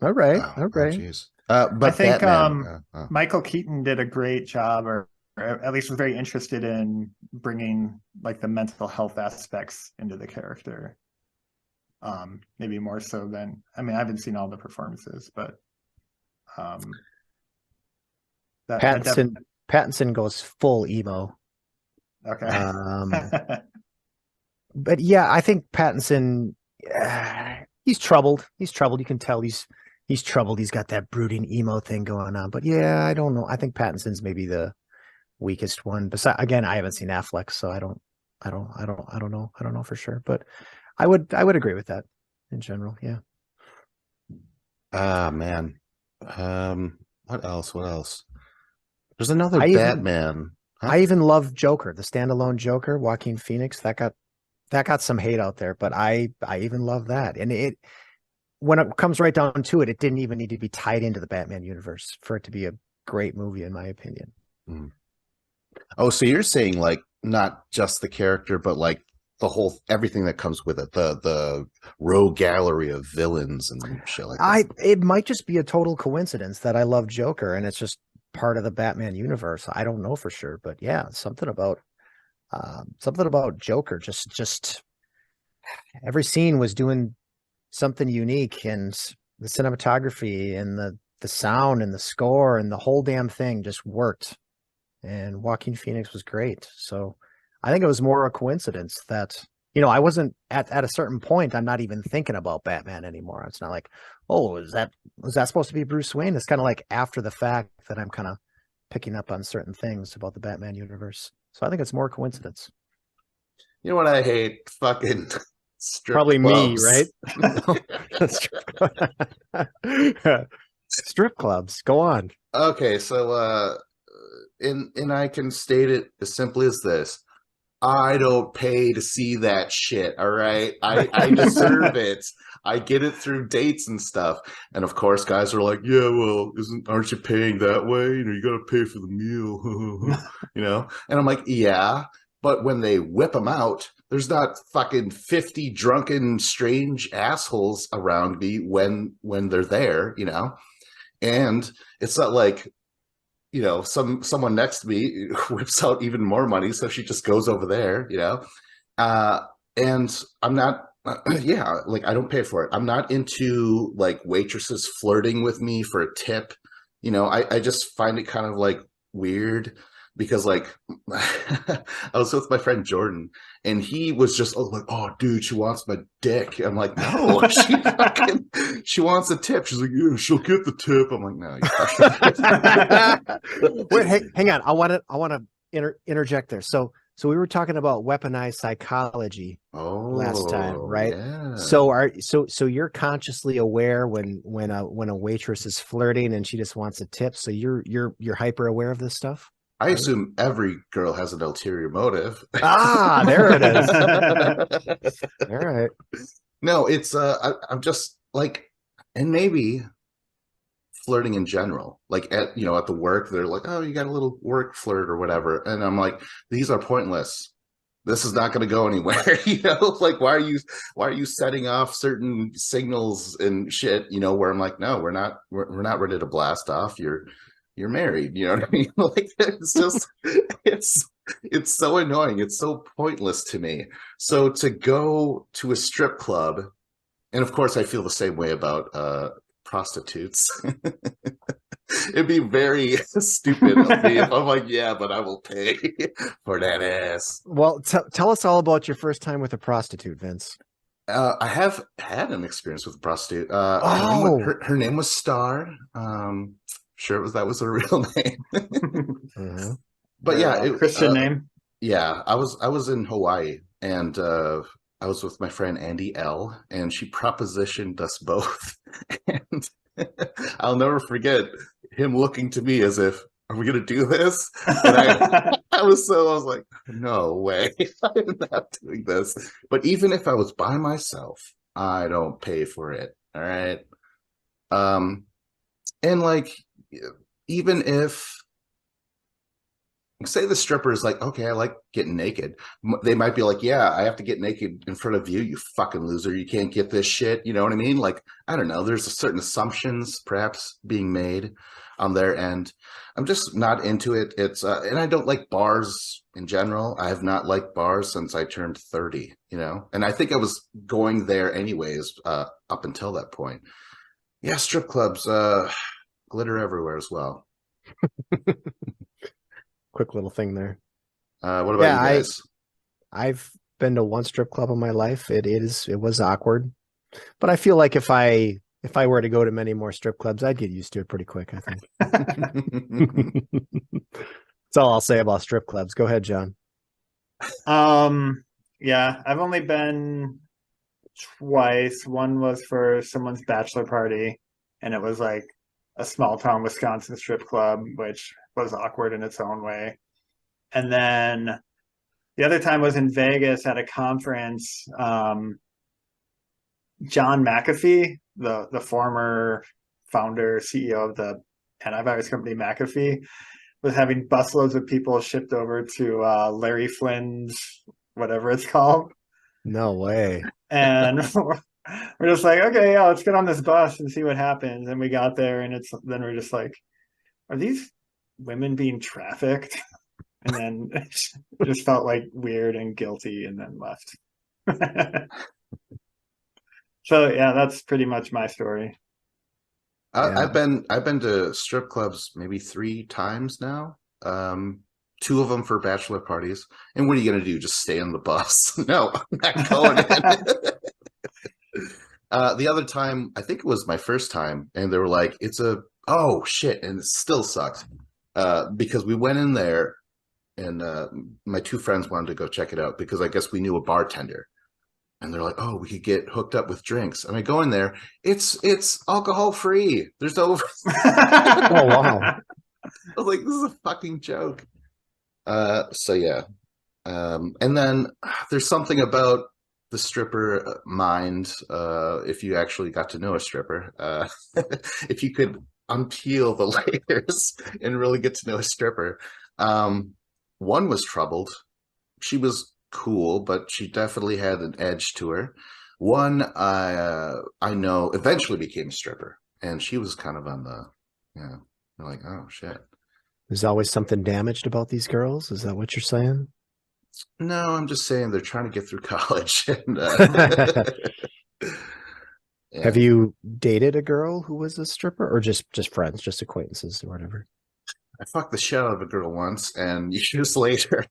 All right. Geez. But I think Batman, Michael Keaton did a great job, or at least was very interested in bringing like the mental health aspects into the character. Maybe more so than, I haven't seen all the performances, but Pattinson goes full emo. Okay. But yeah, I think Pattinson, He's troubled. He's troubled. You can tell he's troubled. He's got that brooding emo thing going on. But yeah, I don't know. I think Pattinson's maybe the weakest one. Besides, again, I haven't seen Affleck, so I don't know. I don't know for sure. But I would agree with that in general. Yeah. Ah, man. What else? What else? There's another Batman. Huh? I even love Joker, the standalone Joker, Joaquin Phoenix. That got some hate out there, but I even love that. And it, when it comes right down to it, it didn't even need to be tied into the Batman universe for it to be a great movie, in my opinion. Mm. Oh, so you're saying like not just the character, but like the whole everything that comes with it, the rogue gallery of villains and shit like that. It might just be a total coincidence that I love Joker and it's just part of the Batman universe. I don't know for sure, but yeah, something about Joker. Just every scene was doing something unique, and the cinematography and the sound and the score and the whole damn thing just worked. And Joaquin Phoenix was great. So I think it was more a coincidence that, I wasn't at a certain point, I'm not even thinking about Batman anymore. It's not like, oh, was that supposed to be Bruce Wayne? It's kind of like after the fact that I'm kind of picking up on certain things about the Batman universe. So I think it's more coincidence. You know what I hate? Fucking strip Probably clubs. Me, right? Strip clubs. Go on. Okay, so and I can state it as simply as this. I don't pay to see that shit, all right? I deserve it. I get it through dates and stuff. And of course, guys are like, yeah, well, aren't you paying that way? You got to pay for the meal, And I'm like, yeah. But when they whip them out, there's not fucking 50 drunken, strange assholes around me when they're there, And it's not like, someone next to me whips out even more money, so she just goes over there, and I'm not, I don't pay for it. I'm not into like waitresses flirting with me for a tip. I just find it kind of like weird because like I was with my friend Jordan and he was just like, oh dude, she wants my dick. I'm like, no, she wants a tip. She's like, yeah, she'll get the tip. I'm like, no. Wait, hang on. I want to interject there. So we were talking about weaponized psychology last time, right? Yeah. So you're consciously aware when a waitress is flirting and she just wants a tip. So you're hyper aware of this stuff. I assume every girl has an ulterior motive. Ah, there it is. All right. No, it's I'm just like, and maybe flirting in general, like at the work, they're like, oh, you got a little work flirt or whatever, and I'm like, these are pointless. This is not going to go anywhere. Like why are you setting off certain signals and shit? Where I'm like, no, we're not ready to blast off. You're married, you know what I mean? Like it's just it's so annoying. It's so pointless to me. So to go to a strip club, and of course I feel the same way about prostitutes. It'd be very stupid of me if I'm like, yeah, but I will pay for that ass. Well, tell us all about your first time with a prostitute, Vince. I have had an experience with a prostitute. Her name was Star. Sure, that was her real name. Mm-hmm. But yeah, Christian name. Yeah, I was in Hawaii, and I was with my friend Andy L, and she propositioned us both. And I'll never forget him looking to me as if, "Are we gonna do this?" And I was like, "No way, I'm not doing this." But even if I was by myself, I don't pay for it. All right. And like, even if say the stripper is like, okay, I like getting naked, they might be like, yeah, I have to get naked in front of you, you fucking loser, you can't get this shit, you know what I mean? Like, I don't know, there's a certain assumptions perhaps being made on their end. I'm just not into it. It's and I don't like bars in general. I have not liked bars since I turned 30, and I think I was going there anyways up until that point. Yeah, strip clubs, glitter everywhere as well. Quick little thing there. What about you guys? I've been to one strip club in my life. It was awkward. But I feel like if I were to go to many more strip clubs, I'd get used to it pretty quick, I think. That's all I'll say about strip clubs. Go ahead, John. Yeah, I've only been twice. One was for someone's bachelor party, and it was like a small town Wisconsin strip club, which was awkward in its own way. And then the other time was in Vegas at a conference. John McAfee, the former founder, CEO of the antivirus company McAfee, was having busloads of people shipped over to Larry Flynn's, whatever it's called. No way. And we're just like, okay, yeah, let's get on this bus and see what happens. And we got there, and then we're just like, are these women being trafficked? And then it just felt like weird and guilty, and then left. So yeah, that's pretty much my story. I've been to strip clubs maybe 3 times now. 2 of them for bachelor parties. And what are you gonna do? Just stay on the bus? No, I'm not going in. The other time, I think it was my first time, and they were like, oh shit, and it still sucks. Because we went in there, and my 2 friends wanted to go check it out because I guess we knew a bartender. And they're like, oh, we could get hooked up with drinks. And I go in there, it's alcohol free. There's no Oh wow. I was like, this is a fucking joke. So yeah. And then there's something about the stripper mind, if you actually got to know a stripper, if you could unpeel the layers and really get to know a stripper. One was troubled. She was cool, but she definitely had an edge to her. One I know eventually became a stripper, and she was kind of on the, yeah, you're like, oh shit. There's always something damaged about these girls. Is that what you're saying? No, I'm just saying they're trying to get through college. And, yeah. Have you dated a girl who was a stripper, or just friends, just acquaintances or whatever? I fucked the shit out of a girl once, and years later,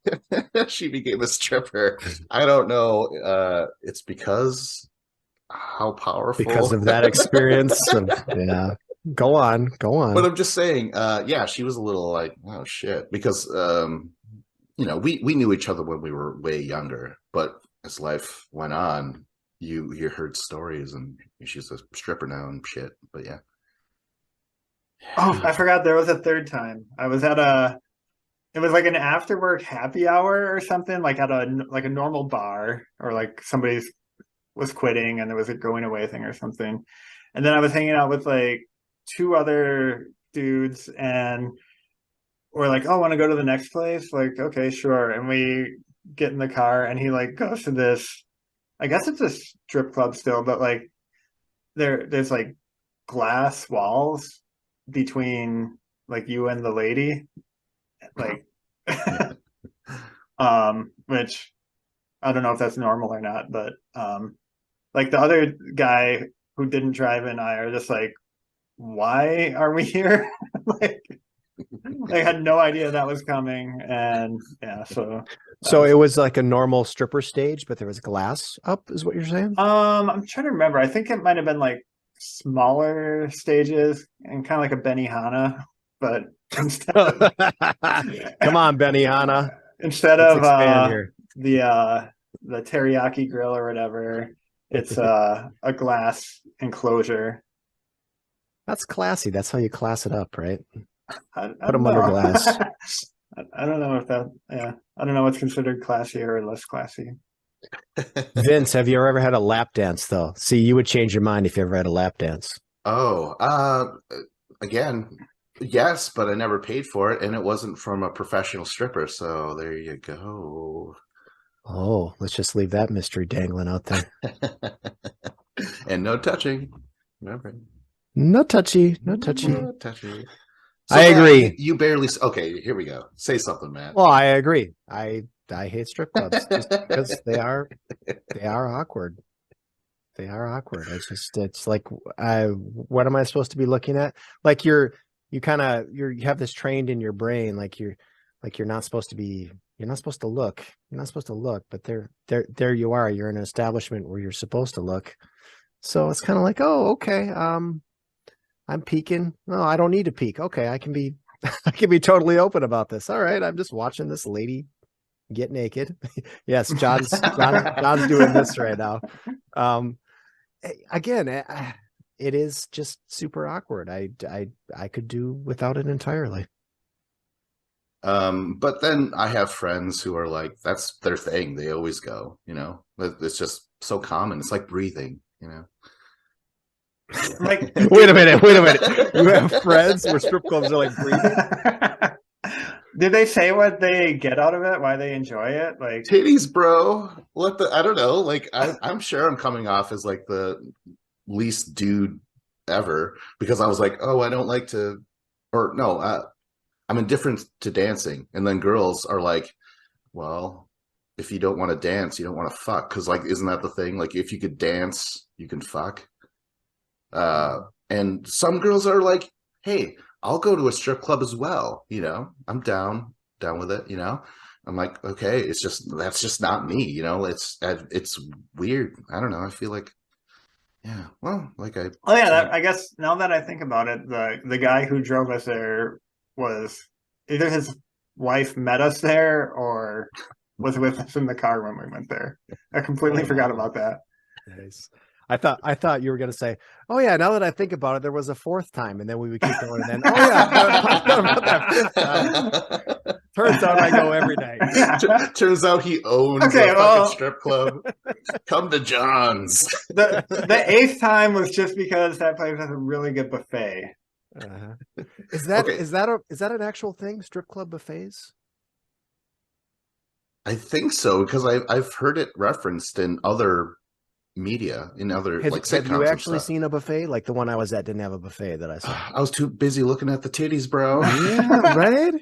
she became a stripper. I don't know. It's because how powerful. Because of that experience. Yeah. Go on. But I'm just saying, yeah, she was a little like, oh shit, because you know, we knew each other when we were way younger, but as life went on, you heard stories, and she's a stripper now and shit. But yeah. Oh, I forgot there was a third time. I was at it was like an after work happy hour or something, like at a normal bar, or like somebody was quitting and there was a going away thing or something. And then I was hanging out with like 2 other dudes, and we're like, oh, want to go to the next place? Like, okay, sure. And we get in the car, and he like goes to this, I guess it's a strip club still, but like there's like glass walls between like you and the lady, like which I don't know if that's normal or not, but like the other guy who didn't drive and I are just like, why are we here? Like I had no idea that was coming. And yeah, so it was like a normal stripper stage, but there was glass up, is what you're saying? I'm trying to remember. I think it might have been like smaller stages and kind of like a Benihana, but instead of, come on, Benihana, instead let's of the teriyaki grill or whatever, it's a glass enclosure. That's classy. That's how you class it up, right? Put them under glass. I don't know if that, yeah, I don't know what's considered classy or less classy. Vince, have you ever had a lap dance though? See, you would change your mind if you ever had a lap dance. Oh, again, yes, but I never paid for it, and it wasn't from a professional stripper. So there you go. Oh, let's just leave that mystery dangling out there. And no touching. Remember. No touchy. No touchy. No touchy. So, I agree. You barely. Okay, here we go. Say something, man. Well, I agree. I hate strip clubs just because they are awkward. They are awkward. It's like, what am I supposed to be looking at? Like you have this trained in your brain, like you're not supposed to be, you're not supposed to look, but there you are. You're in an establishment where you're supposed to look. So it's kind of like, oh, okay. I'm peeking. No, I don't need to peek. Okay, I can be I can be totally open about this. All right, I'm just watching this lady get naked. Yes, John's doing this right now. Again, it is just super awkward. I could do without it entirely. But then I have friends who are like, that's their thing. They always go, it's just so common. It's like breathing, Like, wait a minute. You have friends where strip clubs are like breathing? did they say what they get out of it? Why they enjoy it? Like titties, bro. I don't know. Like I'm sure I'm coming off as like the least dude ever because I was like, oh, I don't like to, or no, I'm indifferent to dancing. And then girls are like, well, if you don't want to dance, you don't want to fuck. Cause like, isn't that the thing? Like if you could dance, you can fuck. And some girls are like, hey, I'll go to a strip club as well. I'm down with it. I'm like, okay, that's just not me. It's weird. I don't know. I feel like, yeah, well, like I guess now that I think about it, the guy who drove us there was either his wife met us there or was with us in the car when we went there. I completely forgot about that. Nice. I thought you were going to say, oh yeah, now that I think about it, there was a fourth time, and then we would keep going, and then, oh yeah, I forgot about that fifth time. Turns out I go every night. Turns out he owns a fucking strip club. Come to John's. The eighth time was just because that place has a really good buffet. Is that an actual thing? Strip club buffets? I think so because I've heard it referenced in other media, in other like sitcoms. Have you actually seen a buffet? Like the one I was at didn't have a buffet that I saw. I was too busy looking at the titties, bro. Yeah, right.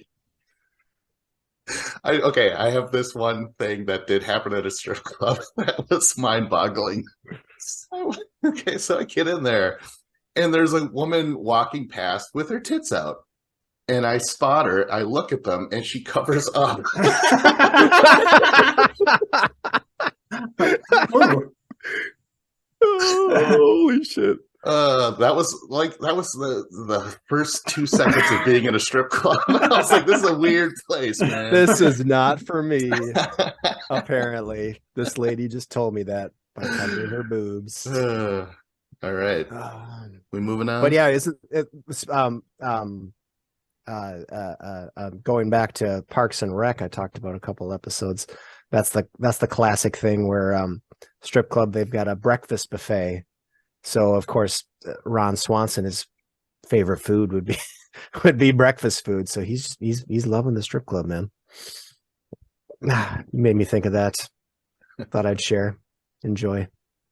I have this one thing that did happen at a strip club that was mind-boggling. So I get in there, and there's a woman walking past with her tits out. And I spot her, I look at them, and she covers up. Holy shit. That was the first 2 seconds of being in a strip club. I was like, this is a weird place, man. This is not for me. Apparently. This lady just told me that by covering her boobs. All right. We moving on? But yeah, isn't it going back to Parks and Rec, I talked about a couple episodes. That's the classic thing where strip club, they've got a breakfast buffet. So of course Ron Swanson, his favorite food would be breakfast food. So he's loving the strip club, man. You made me think of that. Thought I'd share. Enjoy.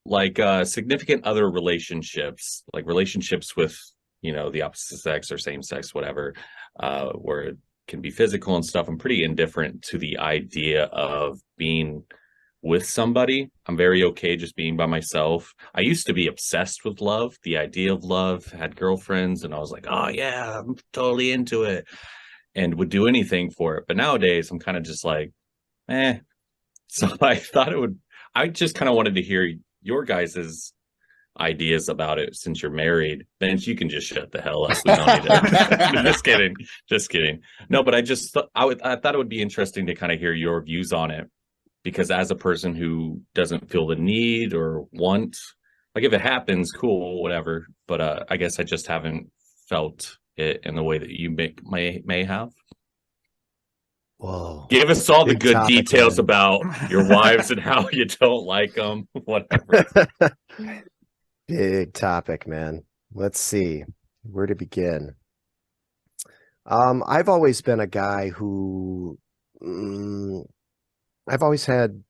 Like significant other relationships, like relationships with the opposite sex or same sex, whatever, where it can be physical and stuff. I'm pretty indifferent to the idea of being with somebody. I'm very okay just being by myself. I used to be obsessed with love, the idea of love, had girlfriends, and I was like, oh yeah, I'm totally into it and would do anything for it. But nowadays I'm kind of just like, So I just kind of wanted to hear your guys's ideas about it since you're married. Then you can just shut the hell up. We don't need to. Just kidding. No, but I thought it would be interesting to kind of hear your views on it, because as a person who doesn't feel the need or want, like if it happens, cool, whatever. But I guess I just haven't felt it in the way that you may have. Whoa! Give us all the good details about your wives and how you don't like them, whatever. Big topic, man. Let's see where to begin. I've always been a guy who I've always had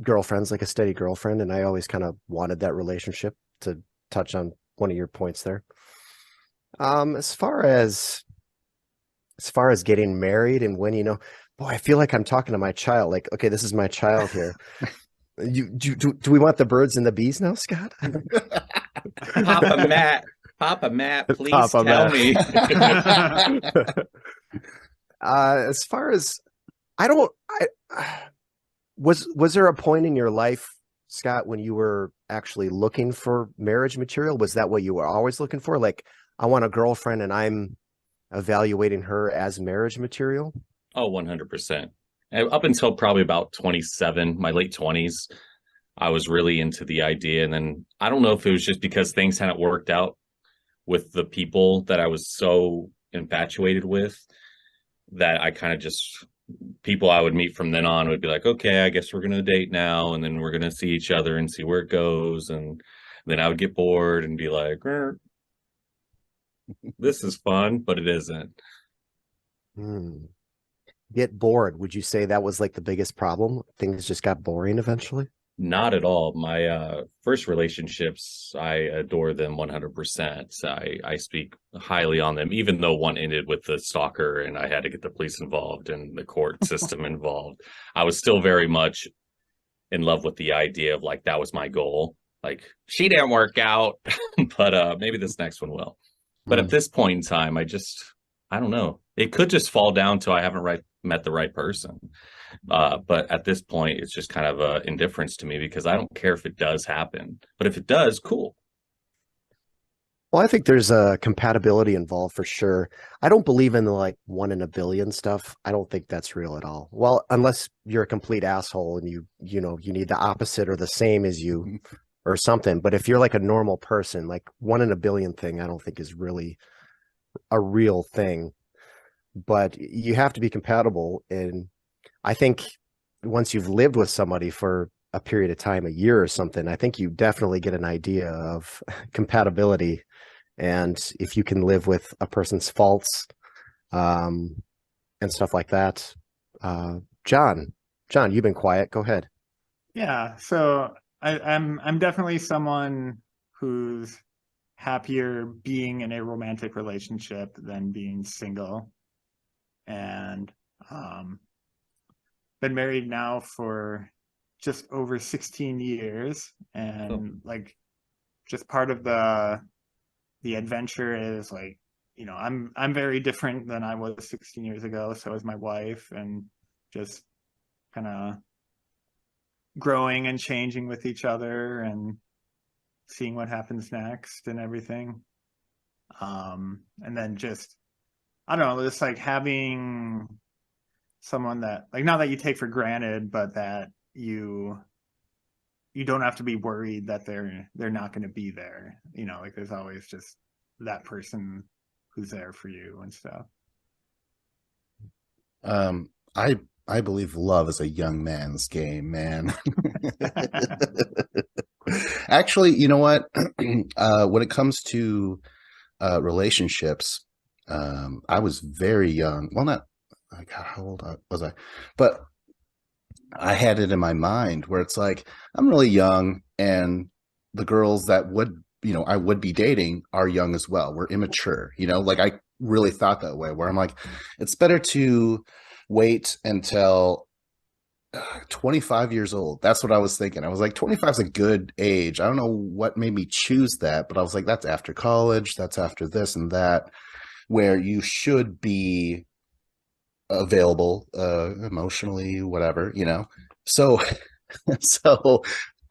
girlfriends, like a steady girlfriend, and I always kind of wanted that relationship, to touch on one of your points there. As far as getting married and when, boy, I feel like I'm talking to my child. Like, okay, this is my child here. Do we want the birds and the bees now, Scott? Papa Matt, please tell me. As far as was there a point in your life Scott, when you were actually looking for marriage material? Was that what you were always looking for? Like, I want a girlfriend and I'm evaluating her as marriage material? Oh, 100%. Up until probably about 27, my late 20s, I was really into the idea. And then I don't know if it was just because things hadn't worked out with the people that I was so infatuated with, that I kind of just, people I would meet from then on would be like, okay, I guess we're going to date now. And then we're going to see each other and see where it goes. And then I would get bored and be like, this is fun, but it isn't. Get bored. Would you say that was like the biggest problem? Things just got boring eventually? Not at all. My first relationships, I adore them 100%. I speak highly on them, even though one ended with the stalker and I had to get the police involved and the court system involved. I was still very much in love with the idea of like, that was my goal. Like, she didn't work out, but maybe this next one will. But at this point in time, I don't know. It could just fall down to I haven't met the right person. But at this point, it's just kind of indifference to me because I don't care if it does happen. But if it does, cool. Well, I think there's a compatibility involved for sure. I don't believe in the like 1 in a billion stuff. I don't think that's real at all. Well, unless you're a complete asshole and you need the opposite or the same as you or something. But if you're like a normal person, like 1 in a billion thing, I don't think is really a real thing. But you have to be compatible. And I think once you've lived with somebody for a period of time, a year or something, I think you definitely get an idea of compatibility. And if you can live with a person's faults and stuff like that. John, you've been quiet. Go ahead. Yeah. So I'm definitely someone who's happier being in a romantic relationship than being single. And been married now for just over 16 years, and like just part of the adventure is like, I'm very different than I was 16 years ago, so is my wife, and just kind of growing and changing with each other and seeing what happens next and everything. And then just, I don't know, just like having someone that, like, not that you take for granted, but that you don't have to be worried that they're not going to be there. Like there's always just that person who's there for you and stuff. I believe love is a young man's game, man. Actually, you know what? When it comes to relationships, I was very young. Well, not, God, how old was I? But I had it in my mind where it's like, I'm really young, and the girls that I would be dating are young as well. We're immature, like I really thought that way, where I'm like, it's better to wait until 25 years old. That's what I was thinking. I was like, 25 is a good age. I don't know what made me choose that, but I was like, that's after college. That's after this and that, where you should be available emotionally, whatever, so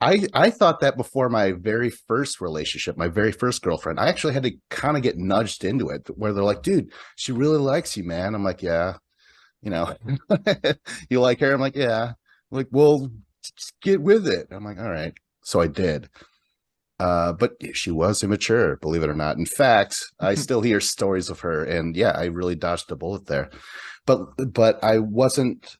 I thought that before my very first relationship, my very first girlfriend. I actually had to kind of get nudged into it, where they're like, dude, she really likes you, man. I'm like, yeah, you like her? I'm like, yeah. I'm like, well, just get with it. I'm like, all right. So I did. But she was immature, believe it or not. In fact, I still hear stories of her, and yeah, I really dodged a bullet there. But I wasn't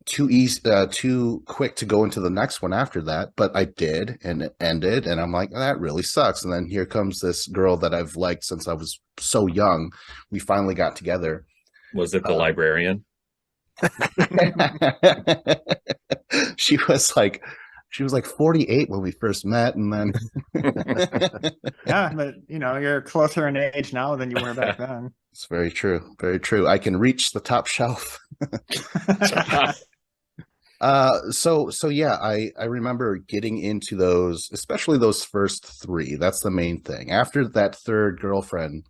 too quick to go into the next one after that. But I did, and it ended, and I'm like, that really sucks. And then here comes this girl that I've liked since I was so young. We finally got together. Was it the librarian? She was like 48 when we first met, and then yeah, but you're closer in age now than you were back then. It's very true. Very true. I can reach the top shelf. So yeah, I remember getting into those, especially those first 3. That's the main thing. After that third girlfriend,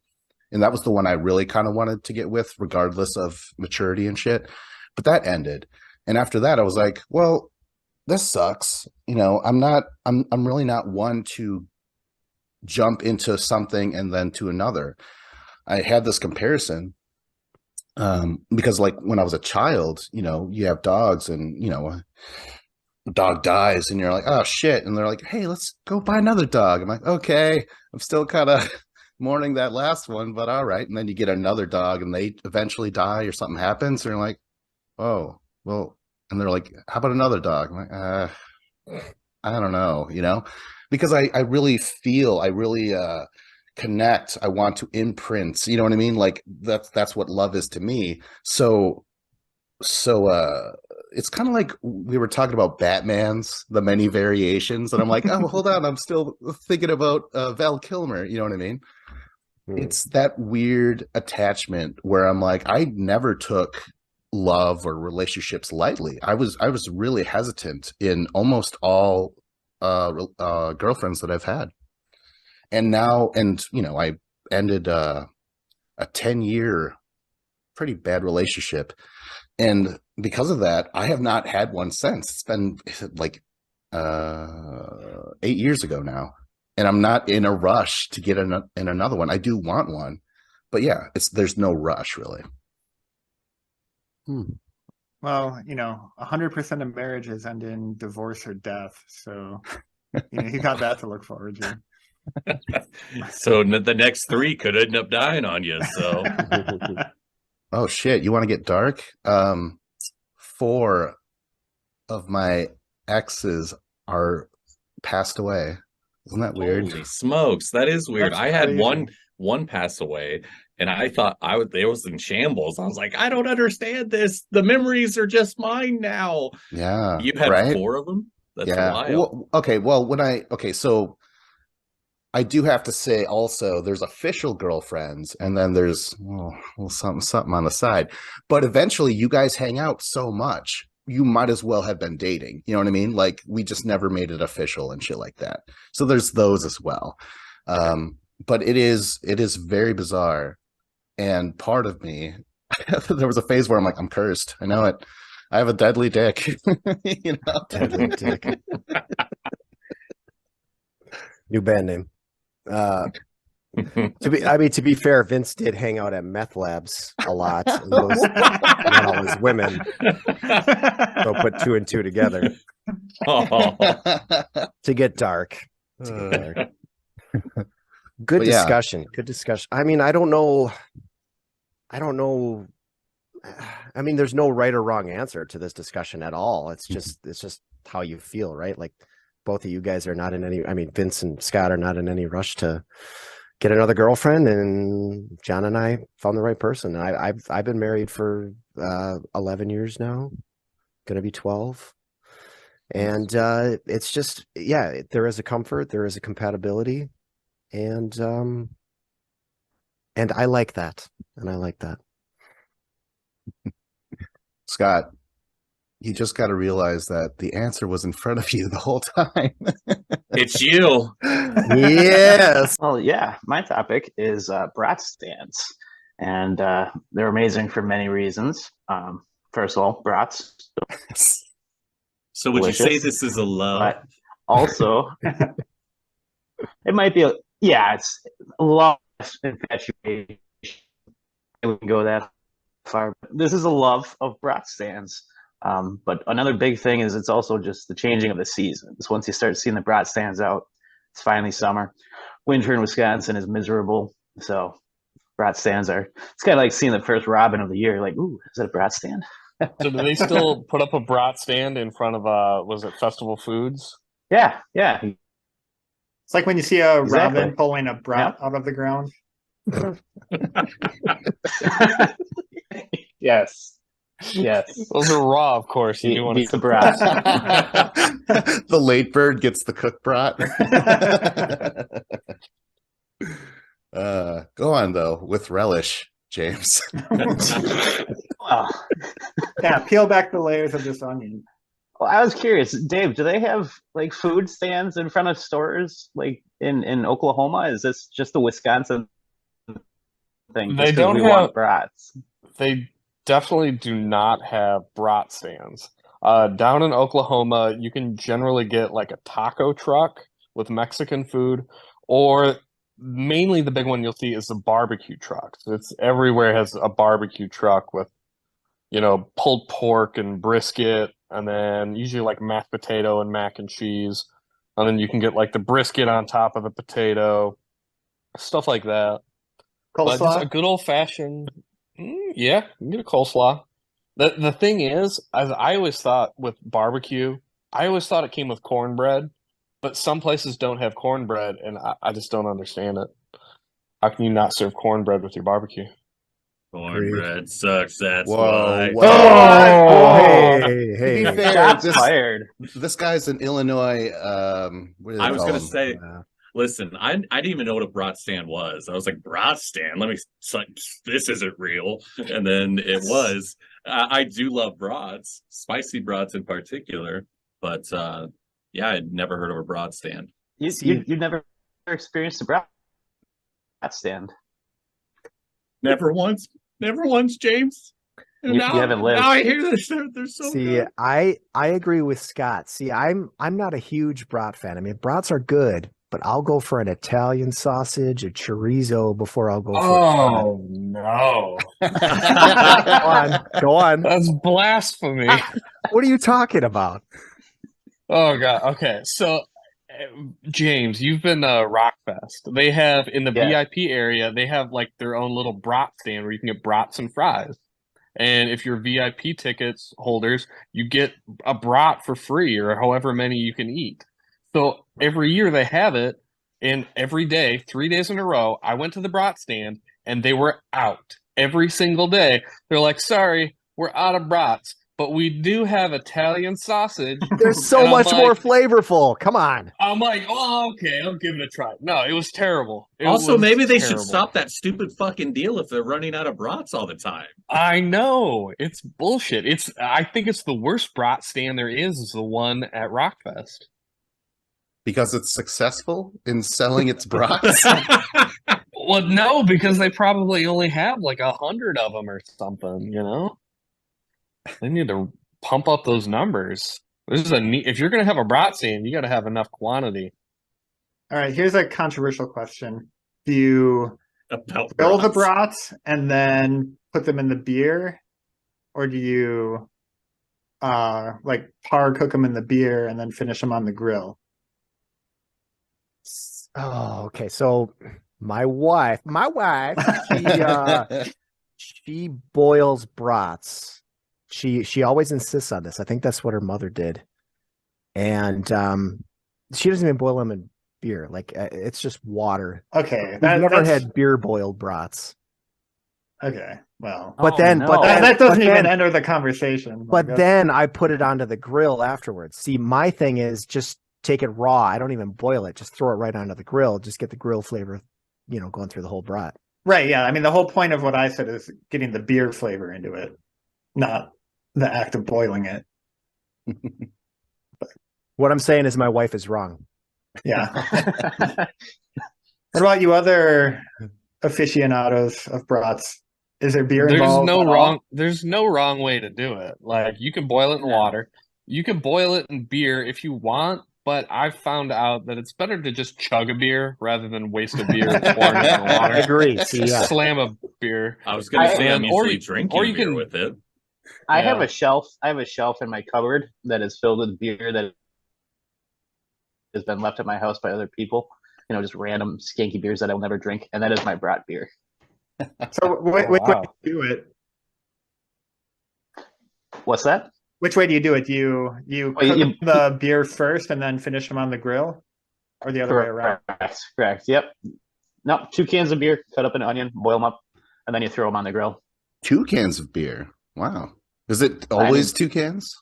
and that was the one I really kind of wanted to get with, regardless of maturity and shit. But that ended. And after that, I was like, well, this sucks. You know, I'm really not one to jump into something and then to another. I had this comparison because like when I was a child, you know, you have dogs and, you know, a dog dies and you're like, oh shit. And they're like, hey, let's go buy another dog. I'm like, okay, I'm still kind of mourning that last one, but all right. And then you get another dog and they eventually die or something happens. And you're like, oh, well, and they're like, how about another dog? I'm like, I don't know, you know, because I really feel, I really connect. I want to imprint, you know what I mean? Like that's what love is to me. So it's kind of like we were talking about Batman's, the many variations, and I'm like, oh, hold on, I'm still thinking about Val Kilmer, you know what I mean? It's that weird attachment where I'm like, I never took love or relationships lightly. I was really hesitant in almost all girlfriends that I've had. And now, and you know, I ended a 10-year pretty bad relationship. And because of that, I have not had one since. It's been like 8 years ago now. And I'm not in a rush to get in another one. I do want one. But yeah, there's no rush really. Well, you know, 100% of marriages end in divorce or death. So, you know, you got that to look forward to. So the next 3 could end up dying on you. So, oh shit, you want to get dark? 4 of my exes are passed away. Isn't that weird? Holy smokes, that is weird. That's I had crazy. one pass away, and I thought they was in shambles. I was like, I don't understand this. The memories are just mine now. Yeah, You had right? 4 of them? That's Yeah. wild. So I do have to say also there's official girlfriends and then there's something on the side. But eventually you guys hang out so much, you might as well have been dating. You know what I mean? Like we just never made it official and shit like that. So there's those as well. But it is very bizarre. And part of me, there was a phase where I'm like, I'm cursed. I know it. I have a deadly dick. You know? Deadly dick. New band name. To be fair, Vince did hang out at meth labs a lot. And those not all his women. So put 2 and 2 together to get dark. Good discussion. Good discussion. I mean, I don't know. I mean, there's no right or wrong answer to this discussion at all. It's just how you feel, right? Like both of you guys are not in any, I mean, Vince and Scott are not in any rush to get another girlfriend, and John and I found the right person. I've been married for 11 years now, gonna be 12. And it's just, yeah, there is a comfort, there is a compatibility, and I like that. And I like that. Scott, you just got to realize that the answer was in front of you the whole time. It's you. Yes. Well, yeah, my topic is Brat stands, and they're amazing for many reasons. First of all, Brats. So would Delicious. you say this is a love? But also, it might be, it's a lot of infatuation. We can go that far. This is a love of Brat stands. But another big thing is it's also just the changing of the seasons. Once you start seeing the Brat stands out, it's finally summer. Winter in Wisconsin is miserable. So Brat stands it's kind of like seeing the first robin of the year. Like, ooh, is that a Brat stand? So do they still put up a Brat stand in front of was it Festival Foods? Yeah. It's like when you see a Exactly. robin pulling a brat out of the ground. Yes. Those are raw, of course. You do want Beat to the Brat. The late bird gets the cooked brat. Go on though with relish, James. Oh. Yeah, peel back the layers of this onion. Well, I was curious, Dave, do they have like food stands in front of stores like in Oklahoma? Is this just a Wisconsin thing? They Just 'cause don't we have- want brats. They definitely do not have Brat stands. Down in Oklahoma, you can generally get like a taco truck with Mexican food, or mainly the big one you'll see is the barbecue truck. So it's everywhere has a barbecue truck with, pulled pork and brisket, and then usually like mashed potato and mac and cheese. And then you can get like the brisket on top of the potato, stuff like that. But just a Coleslaw. good old fashioned, yeah, you can get a coleslaw. The thing is, as I always thought with barbecue, I always thought it came with cornbread, but some places don't have cornbread, and I just don't understand it. How can you not serve cornbread with your barbecue? Cornbread sucks. That's Whoa, why. whoa. Oh, hey, To be hey. fair, Shots fired. this guy's in Illinois. What do they I was call gonna him? say, listen, I didn't even know what a brat stand was. I was like, brat stand? This isn't real. And then it was. I do love brats, spicy brats in particular. But yeah, I'd never heard of a brat stand. You never experienced a brat stand. Never once, James. You haven't lived. Now I hear this. They're so See, good. I agree with Scott. See, I'm not a huge brat fan. I mean, brats are good, but I'll go for an Italian sausage, a chorizo before I'll go for Oh no, Go on. that's blasphemy. What are you talking about? Oh god. Okay, so James, you've been to Rockfest. They have in the Yeah. VIP area, they have like their own little brat stand where you can get brats and fries. And if you're VIP tickets holders, you get a brat for free or however many you can eat. So every year they have it, and every day, 3 days in a row, I went to the brat stand and they were out every single day. They're like, sorry, we're out of brats, but we do have Italian sausage. They're so And I'm much like- more flavorful. Come on. I'm like, oh, okay, I'll give it a try. No, it was terrible. It Also, was maybe they should terrible. stop that stupid fucking deal if they're running out of brats all the time. I know. It's bullshit. I think it's the worst brat stand there is the one at Rockfest. Because it's successful in selling its brats. Well, no, because they probably only have like 100 of them or something, They need to pump up those numbers. If you're going to have a brat stand, you got to have enough quantity. All right, here's a controversial question. Do you About grill the brats. brats and then put them in the beer? Or do you like par cook them in the beer and then finish them on the grill? Oh, okay. So my wife, she boils brats. She always insists on this. I think that's what her mother did. And she doesn't even boil them in beer. Like it's just water. Okay, I've never that's had beer boiled brats. okay. Well, But Oh, then, no. but then, that doesn't but even then- enter the conversation. But Like, then I put it onto the grill afterwards. See, my thing is just take it raw. I don't even boil it. Just throw it right onto the grill. Just get the grill flavor, going through the whole brat. right, yeah. I mean, the whole point of what I said is getting the beer flavor into it, not the act of boiling it. What I'm saying is my wife is wrong. Yeah. What about you other aficionados of brats? Is there beer involved? at all? There's no wrong way to do it. Like you can boil it in water. You can boil it in beer if you want, but I've found out that it's better to just chug a beer rather than waste a beer pouring it in water. I agree. See, yeah. Slam a beer. I was going to say I'm or usually you- drinking or you beer can- with it. I have Yeah. a shelf. I have a shelf in my cupboard that is filled with beer that has been left at my house by other people. Just random skanky beers that I'll never drink, and that is my brat beer. So which way wow. do you do it? What's that? Which way do you do it? Do you Well, cook you- the beer first and then finish them on the grill, or the other way around? Correct. Yep. No, 2 cans of beer, cut up an onion, boil them up, and then you throw them on the grill. 2 cans of beer. Wow. Is it always 2 cans?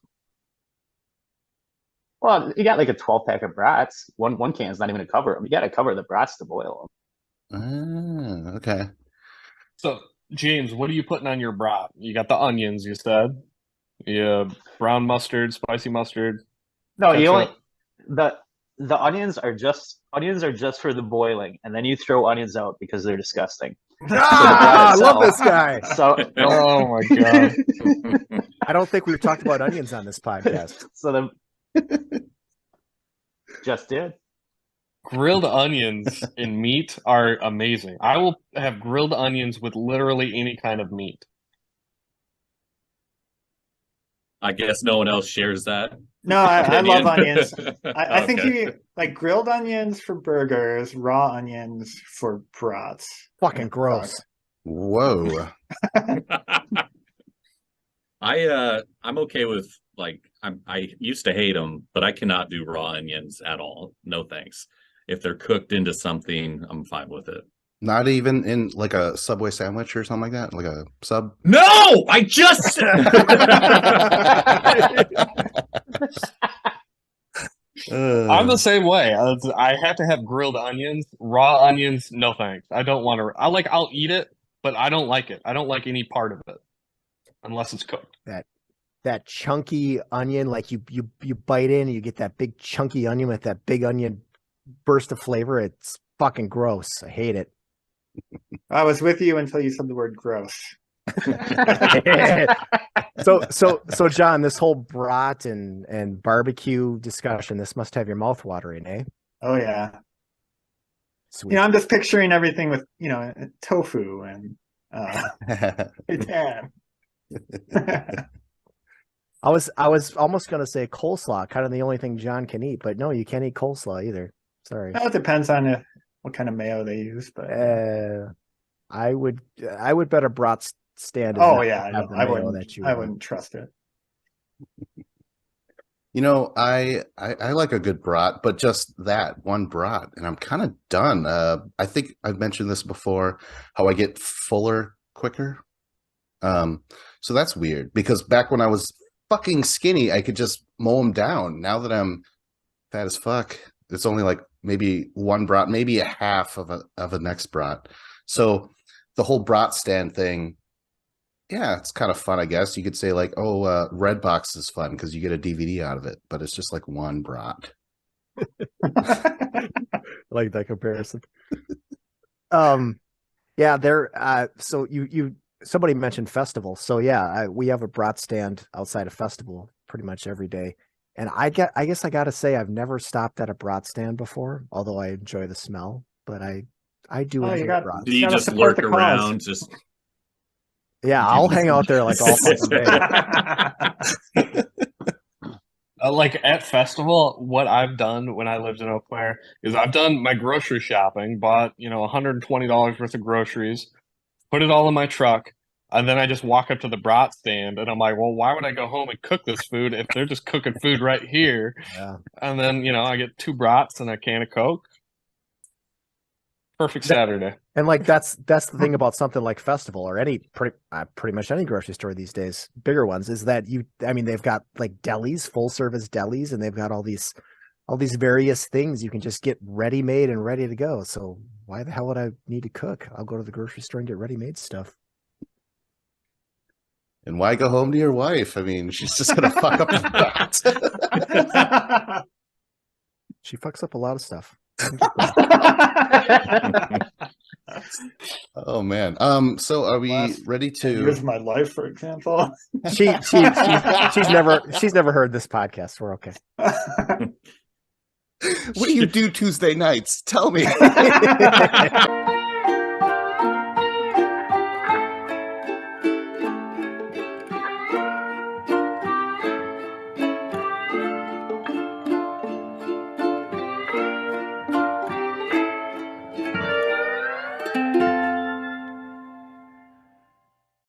Well, you got like a 12-pack of brats. One can's not even to cover them. You got to cover the brats to boil them. Ah, okay. So, James, what are you putting on your brat? You got the onions, you said. Yeah, brown mustard, spicy mustard. No, you only ketchup. the onions are just for the boiling, and then you throw onions out because they're disgusting. Ah, I love itself- this guy. So Oh my god. I don't think we've talked about onions on this podcast. So just did. Grilled onions in meat are amazing. I will have grilled onions with literally any kind of meat. I guess no one else shares that. No, I love onions. I think Okay. you like grilled onions for burgers, raw onions for brats. Fucking gross. Whoa. I'm okay with I used to hate them, but I cannot do raw onions at all. No thanks. If they're cooked into something, I'm fine with it. Not even in like a Subway sandwich or something like that? Like a sub? No, I just I'm the same way. I have to have grilled onions. Raw onions, no thanks. I don't want to. I'll eat it, but I don't like it. I don't like any part of it unless it's cooked. That chunky onion, like you bite in and you get that big chunky onion with that big onion burst of flavor. It's fucking gross. I hate it. I was with you until you said the word gross. So John, this whole brat and barbecue discussion, this must have your mouth watering, eh? Oh yeah. Sweet. I'm just picturing everything with tofu and seitan. I was almost gonna say coleslaw, kind of the only thing John can eat, but no, you can't eat coleslaw either. Sorry. Well, it depends on what kind of mayo they use, but I would bet a brat stand. oh yeah, no, I wouldn't wouldn't trust it. I like a good brat, but just that one brat, and I'm kind of done. I think I've mentioned this before, how I get fuller quicker. So that's weird because back when I was fucking skinny, I could just mow them down. Now that I'm fat as fuck, it's only like maybe one brat, maybe a half of a next brat. So the whole brat stand thing, yeah, it's kind of fun, I guess. You could say like, oh, Redbox is fun because you get a DVD out of it, but it's just like one brat. Like that comparison. Yeah, there. So you somebody mentioned festival. So yeah, we have a brat stand outside a festival pretty much every day. And I guess I gotta say I've never stopped at a brat stand before, although I enjoy the smell. But I do enjoy brats. Do you Gotta just support lurk the cause. around? Just Yeah, I'll hang out there like all fucking day. Like at festival, what I've done when I lived in Eau Claire is I've done my grocery shopping, bought $120 worth of groceries, put it all in my truck, and then I just walk up to the brat stand and I'm like, well, why would I go home and cook this food if they're just cooking food right here? Yeah. And then I get 2 brats and a can of Coke. Perfect Saturday. And like that's the thing about something like festival or pretty much any grocery store these days, bigger ones, is that they've got like delis, full service delis, and they've got all these various things you can just get ready made and ready to go. So why the hell would I need to cook? I'll go to the grocery store and get ready made stuff. And why go home to your wife? I mean, she's just gonna fuck up the brat. She fucks up a lot of stuff. Oh man. So are we ready to? Here's my life, for example. She's never heard this podcast. We're okay. What do you do Tuesday nights? Tell me.